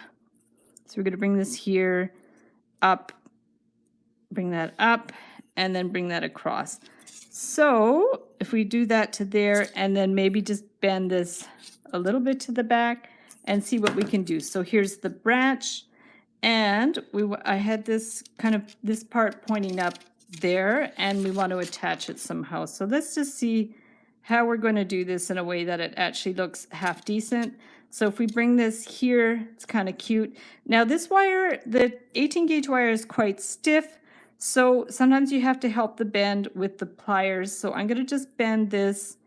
So we're going to bring this here up, bring that up, and then bring that across. So if we do that to there and then maybe just bend this a little bit to the back and see what we can do. So here's the branch, and I had this part pointing up there, and we want to attach it somehow. So let's just see how we're going to do this in a way that it actually looks half decent. So if we bring this here, it's kind of cute. Now this wire, the 18 gauge wire, is quite stiff. So sometimes you have to help the bend with the pliers. So I'm going to just bend this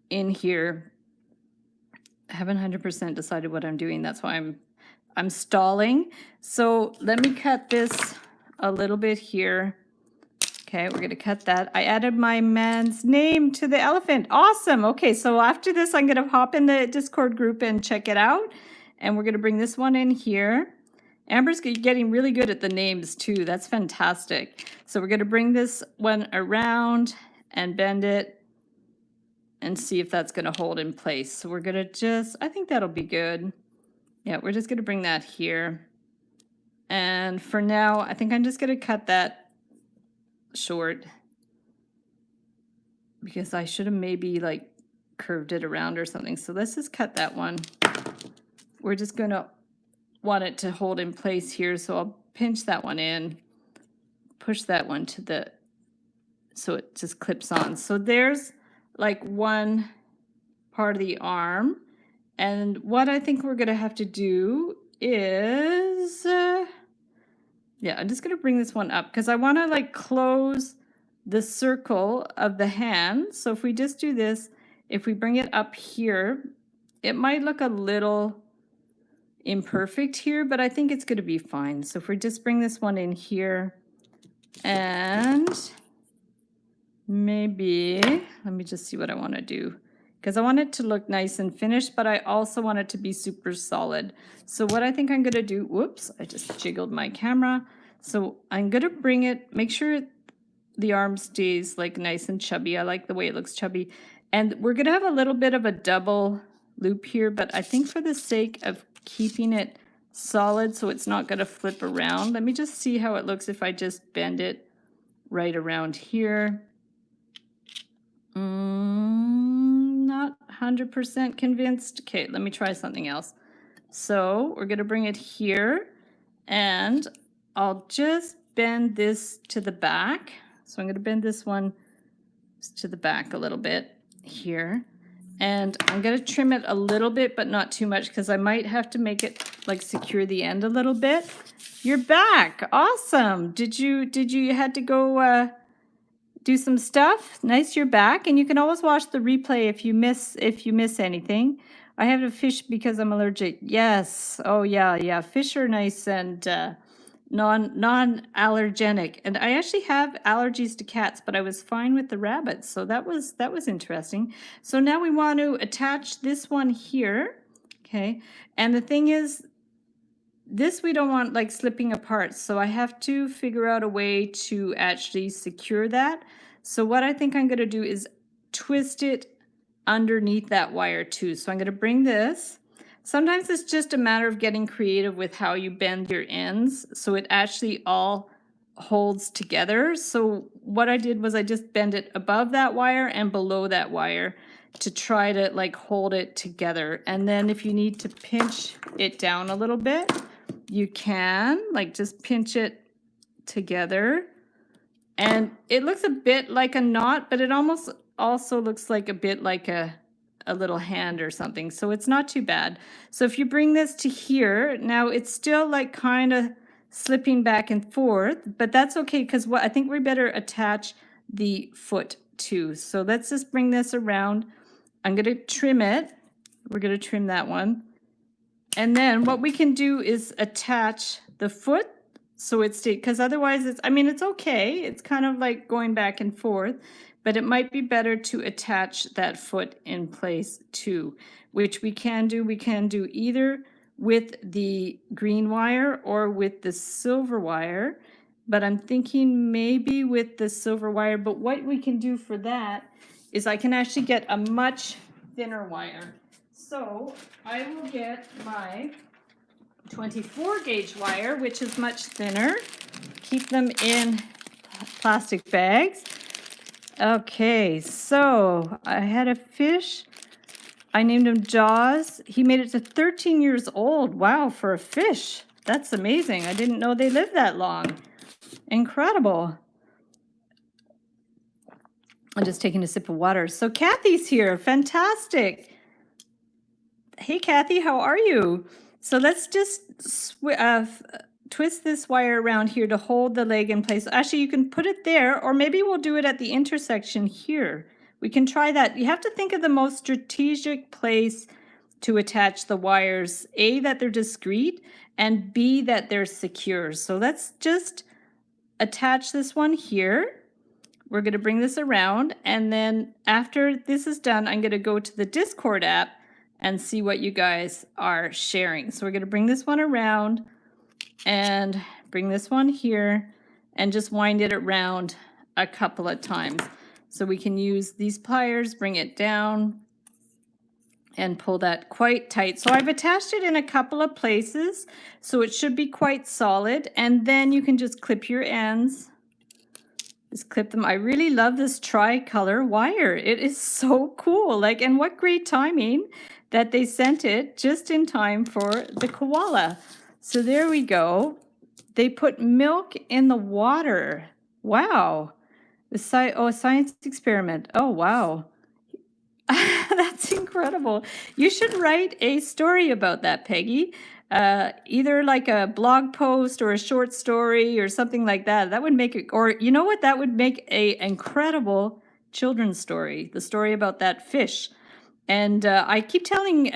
in here. I haven't 100% decided what I'm doing. That's why I'm stalling. So let me cut this a little bit here. Okay, we're going to cut that. I added my man's name to the elephant. Awesome. Okay, so after this, I'm going to hop in the Discord group and check it out. And we're going to bring this one in here. Amber's getting really good at the names too. That's fantastic. So we're going to bring this one around and bend it and see if that's going to hold in place. So we're going to just, I think that'll be good. Yeah, we're just going to bring that here. And for now, I think I'm just going to cut that short because I should have maybe like curved it around or something. So let's just cut that one. We're just going to want it to hold in place here. So I'll pinch that one in, push that one to the, so it just clips on. So there's like one part of the arm. And what I think we're going to have to do is, yeah, I'm just going to bring this one up because I want to like close the circle of the hand. So if we just do this, if we bring it up here, it might look a little imperfect here, but I think it's going to be fine. So if we just bring this one in here and maybe, let me just see what I want to do. Because I want it to look nice and finished, but I also want it to be super solid. So what I think I'm going to do, whoops, I just jiggled my camera. So I'm going to bring it, make sure the arm stays like nice and chubby. I like the way it looks chubby. And we're going to have a little bit of a double loop here, but I think for the sake of keeping it solid so it's not going to flip around, let me just see how it looks if I just bend it right around here. Not 100% convinced. Okay, let me try something else. So we're going to bring it here and I'll just bend this to the back. So I'm going to bend this one to the back a little bit here. And I'm going to trim it a little bit, but not too much because I might have to make it like secure the end a little bit. You're back. Awesome. Did you had to go do some stuff? Nice, you're back, and you can always watch the replay if you miss anything. I have a fish because I'm allergic. Yes. Oh yeah. Fish are nice and non-allergenic. And I actually have allergies to cats, but I was fine with the rabbits. So that was interesting. So now we want to attach this one here. Okay. And the thing is, this we don't want like slipping apart. So I have to figure out a way to actually secure that. So what I think I'm going to do is twist it underneath that wire too. So I'm going to bring this. Sometimes it's just a matter of getting creative with how you bend your ends so it actually all holds together. So what I did was I just bend it above that wire and below that wire to try to like hold it together. And then if you need to pinch it down a little bit, you can like just pinch it together. And it looks a bit like a knot, but it almost also looks like a bit like a little hand or something. So it's not too bad. So if you bring this to here, now it's still like kind of slipping back and forth, but that's okay because what I think we better attach the foot too. So let's just bring this around. I'm going to trim it. We're going to trim that one. And then what we can do is attach the foot so it stays, because otherwise it's, I mean, it's okay. It's kind of like going back and forth, but it might be better to attach that foot in place too, which we can do. We can do either with the green wire or with the silver wire, but I'm thinking maybe with the silver wire. But what we can do for that is I can actually get a much thinner wire. So I will get my 24 gauge wire, which is much thinner. Keep them in plastic bags. Okay, so I had a fish. I named him Jaws. He made it to 13 years old. Wow, for a fish. That's amazing. I didn't know they lived that long. Incredible. I'm just taking a sip of water. So Kathy's here. Fantastic. Hey, Kathy, how are you? So let's just twist this wire around here to hold the leg in place. Actually, you can put it there, or maybe we'll do it at the intersection here. We can try that. You have to think of the most strategic place to attach the wires. A, that they're discreet, and B, that they're secure. So let's just attach this one here. we're going to bring this around, and then after this is done, I'm going to go to the Discord app and see what you guys are sharing. So we're going to bring this one around and bring this one here and just wind it around a couple of times. So we can use these pliers, bring it down, and pull that quite tight. So I've attached it in a couple of places, so it should be quite solid. And then you can just clip your ends. Just clip them. I really love this tricolor wire. It is so cool. Like, and what great timing that they sent it just in time for the koala. So there we go. They put milk in the water. Wow. A science experiment. Oh, wow. That's incredible. You should write a story about that, Peggy. Either like a blog post or a short story or something like that. That would make it, or you know what? That would make a incredible children's story. The story about that fish. And I keep telling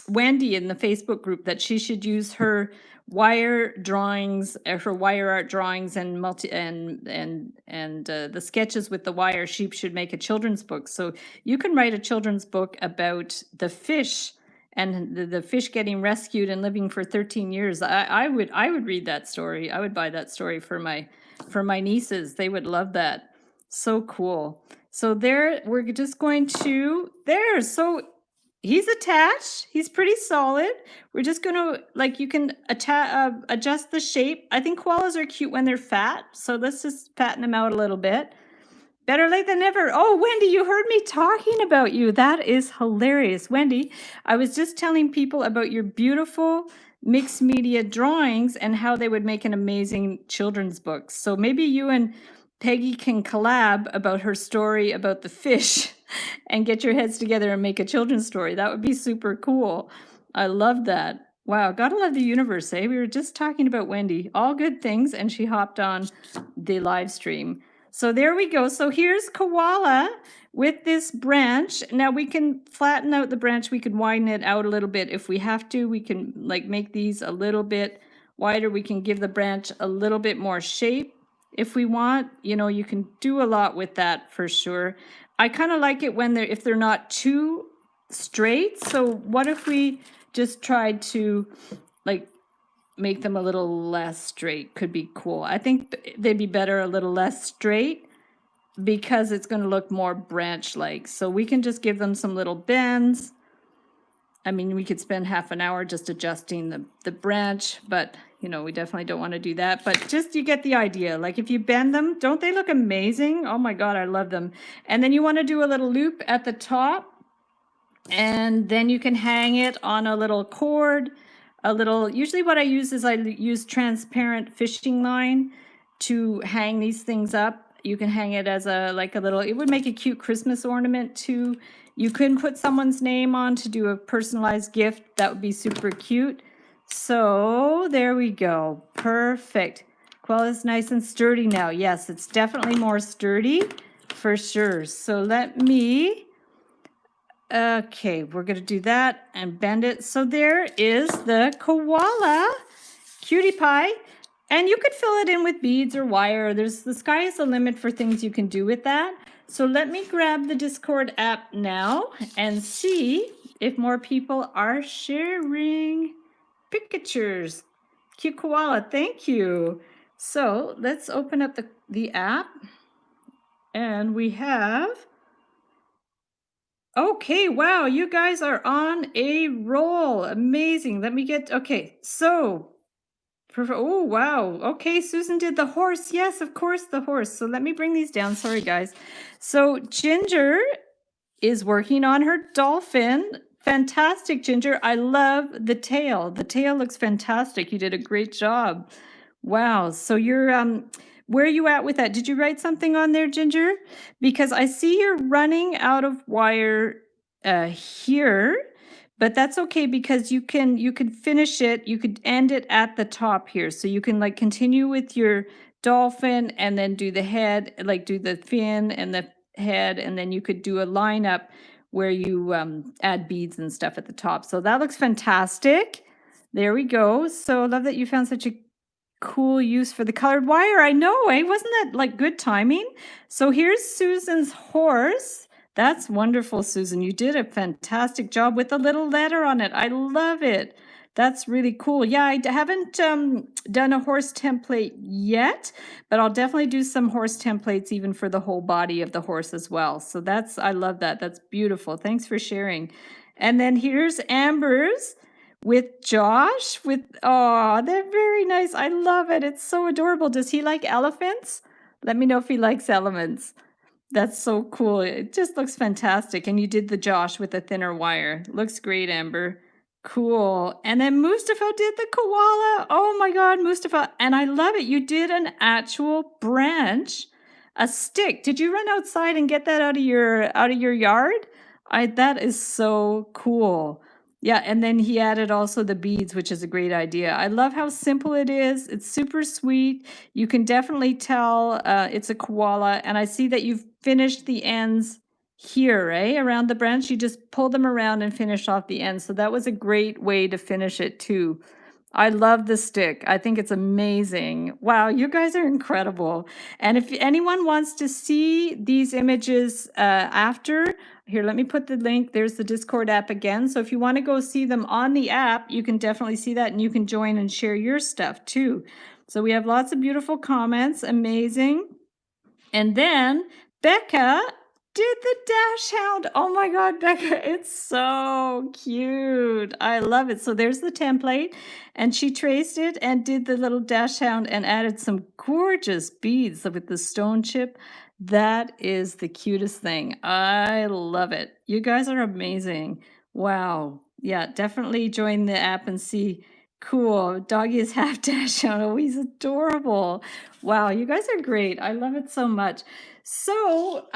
Wendy in the Facebook group that she should use her wire drawings, her wire art drawings, and the sketches with the wire. She should make a children's book. So you can write a children's book about the fish and the fish getting rescued and living for 13 years. I would read that story. I would buy that story for my nieces. They would love that. So cool. So there, we're just going to, there, so he's attached. He's pretty solid. We're just going to, like, you can adjust the shape. I think koalas are cute when they're fat, so let's just fatten them out a little bit. Better late than never. Oh, Wendy, you heard me talking about you. That is hilarious. Wendy, I was just telling people about your beautiful mixed media drawings and how they would make an amazing children's book. So maybe you and Peggy can collab about her story about the fish and get your heads together and make a children's story. That would be super cool. I love that. Wow, gotta love the universe, eh? We were just talking about Wendy. All good things, and she hopped on the live stream. So there we go. So here's Koala with this branch. Now we can flatten out the branch. We can widen it out a little bit if we have to. We can like make these a little bit wider. We can give the branch a little bit more shape if we want. You know, you can do a lot with that for sure. I kind of like it when if they're not too straight. So what if we just tried to like make them a little less straight? Could be cool. I think they'd be better a little less straight because it's going to look more branch-like. So we can just give them some little bends. I mean, we could spend half an hour just adjusting the branch, but you know, we definitely don't want to do that. But just you get the idea. Like if you bend them, don't they look amazing? Oh my God, I love them. And then you want to do a little loop at the top, and then you can hang it on a little cord. Usually what I use is I use transparent fishing line to hang these things up. You can hang it as like a little, it would make a cute Christmas ornament too. You can put someone's name on to do a personalized gift. That would be super cute. So there we go. Perfect. Koala's nice and sturdy now. Yes, it's definitely more sturdy for sure. So let me, okay, we're going to do that and bend it. So there is the koala cutie pie. And you could fill it in with beads or wire. The sky is the limit for things you can do with that. So let me grab the Discord app now and see if more people are sharing pictures. Cute koala, thank you. So let's open up the app. And we have, okay, wow, you guys are on a roll. Amazing. Let me get, okay, so perfect. Oh, wow. Okay, Susan did the horse. Yes, of course, the horse. So let me bring these down. Sorry, guys. So Ginger is working on her dolphin. Fantastic, Ginger. I love the tail. The tail looks fantastic. You did a great job. Wow. So you're, where are you at with that? Did you write something on there, Ginger? Because I see you're running out of wire here. But that's okay because you can finish it. You could end it at the top here. So you can like continue with your dolphin and then do the head, like do the fin and the head, and then you could do a lineup where you add beads and stuff at the top. So that looks fantastic. There we go. So I love that you found such a cool use for the colored wire. I know, eh? Wasn't that like good timing? So here's Susan's horse. That's wonderful, Susan. You did a fantastic job with the little letter on it. I love it. That's really cool. Yeah, I haven't done a horse template yet, but I'll definitely do some horse templates even for the whole body of the horse as well. So I love that. That's beautiful. Thanks for sharing. And then here's Amber's with Josh oh, they're very nice. I love it. It's so adorable. Does he like elephants? Let me know if he likes elements. That's so cool. It just looks fantastic. And you did the Josh with the thinner wire. Looks great, Amber. Cool. And then Mustafa did the koala. Oh my God, Mustafa. And I love it. You did an actual branch, a stick. Did you run outside and get that out of your yard? That is so cool. Yeah, and then he added also the beads, which is a great idea. I love how simple it is. It's super sweet. You can definitely tell it's a koala. And I see that you've finished the ends here, eh? Around the branch, you just pull them around and finish off the ends. So that was a great way to finish it too. I love the stick. I think it's amazing. Wow, you guys are incredible. And if anyone wants to see these images after, here, let me put the link. There's the Discord app again. So if you want to go see them on the app, you can definitely see that and you can join and share your stuff too. So we have lots of beautiful comments. Amazing. And then Becca did the dash hound. Oh my God, Becca, it's so cute. I love it. So there's the template and she traced it and did the little dash hound and added some gorgeous beads with the stone chip. That is the cutest thing. I love it. You guys are amazing. Wow. Yeah, definitely join the app and see. Cool. Doggy is half dash hound. Oh, he's adorable. Wow, you guys are great. I love it so much. So,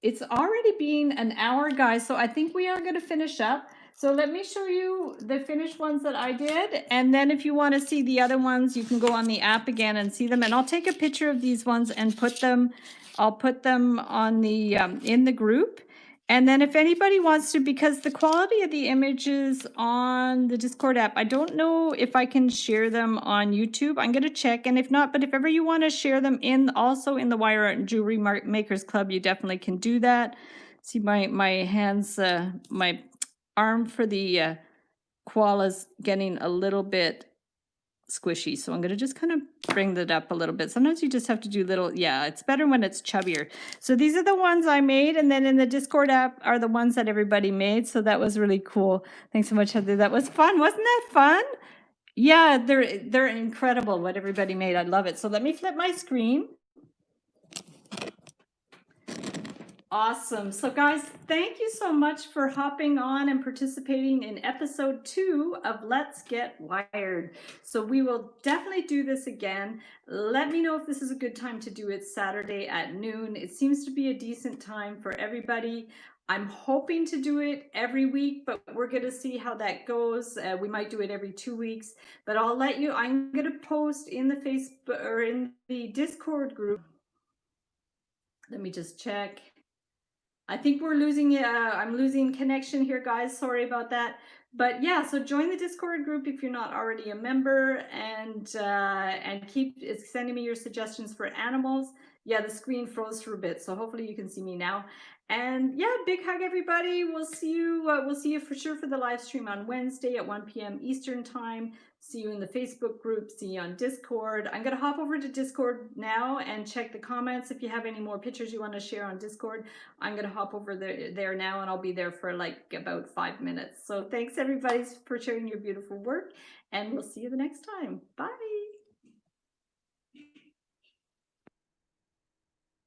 it's already been an hour, guys, so I think we are going to finish up. So let me show you the finished ones that I did, and then if you want to see the other ones, you can go on the app again and see them, and I'll take a picture of these ones and I'll put them on the in the group. And then if anybody wants to, because the quality of the images on the Discord app, I don't know if I can share them on YouTube. I'm going to check, and if not, but if ever you want to share them also in the Wire Art and Jewelry Makers Club, you definitely can do that. See my hands, my arm for the koala's getting a little bit squishy, so I'm going to just kind of bring that up a little bit. Sometimes you just have to do little, yeah, it's better when it's chubbier. So these are the ones I made, and then in the Discord app are the ones that everybody made, so that was really cool. Thanks so much, Heather. That was fun. Wasn't that fun? Yeah, they're incredible what everybody made. I love it. So let me flip my screen. Awesome. So guys, thank you so much for hopping on and participating in episode 2 of Let's Get Wired. So we will definitely do this again. Let me know if this is a good time to do it Saturday at noon. It seems to be a decent time for everybody. I'm hoping to do it every week, but we're going to see how that goes. We might do it every 2 weeks, but I'll let you, I'm going to post in the Facebook or in the Discord group. Let me just check. I think we're losing, I'm losing connection here, guys. Sorry about that. But yeah, so join the Discord group if you're not already a member, and keep sending me your suggestions for animals. Yeah, the screen froze for a bit, so hopefully you can see me now. And yeah, big hug, everybody. We'll see you for sure for the live stream on Wednesday at 1 p.m. Eastern time. See you in the Facebook group. See you on Discord. I'm going to hop over to Discord now and check the comments. If you have any more pictures you want to share on Discord, I'm going to hop over there now, and I'll be there for like about 5 minutes. So thanks everybody for sharing your beautiful work, and we'll see you the next time. Bye.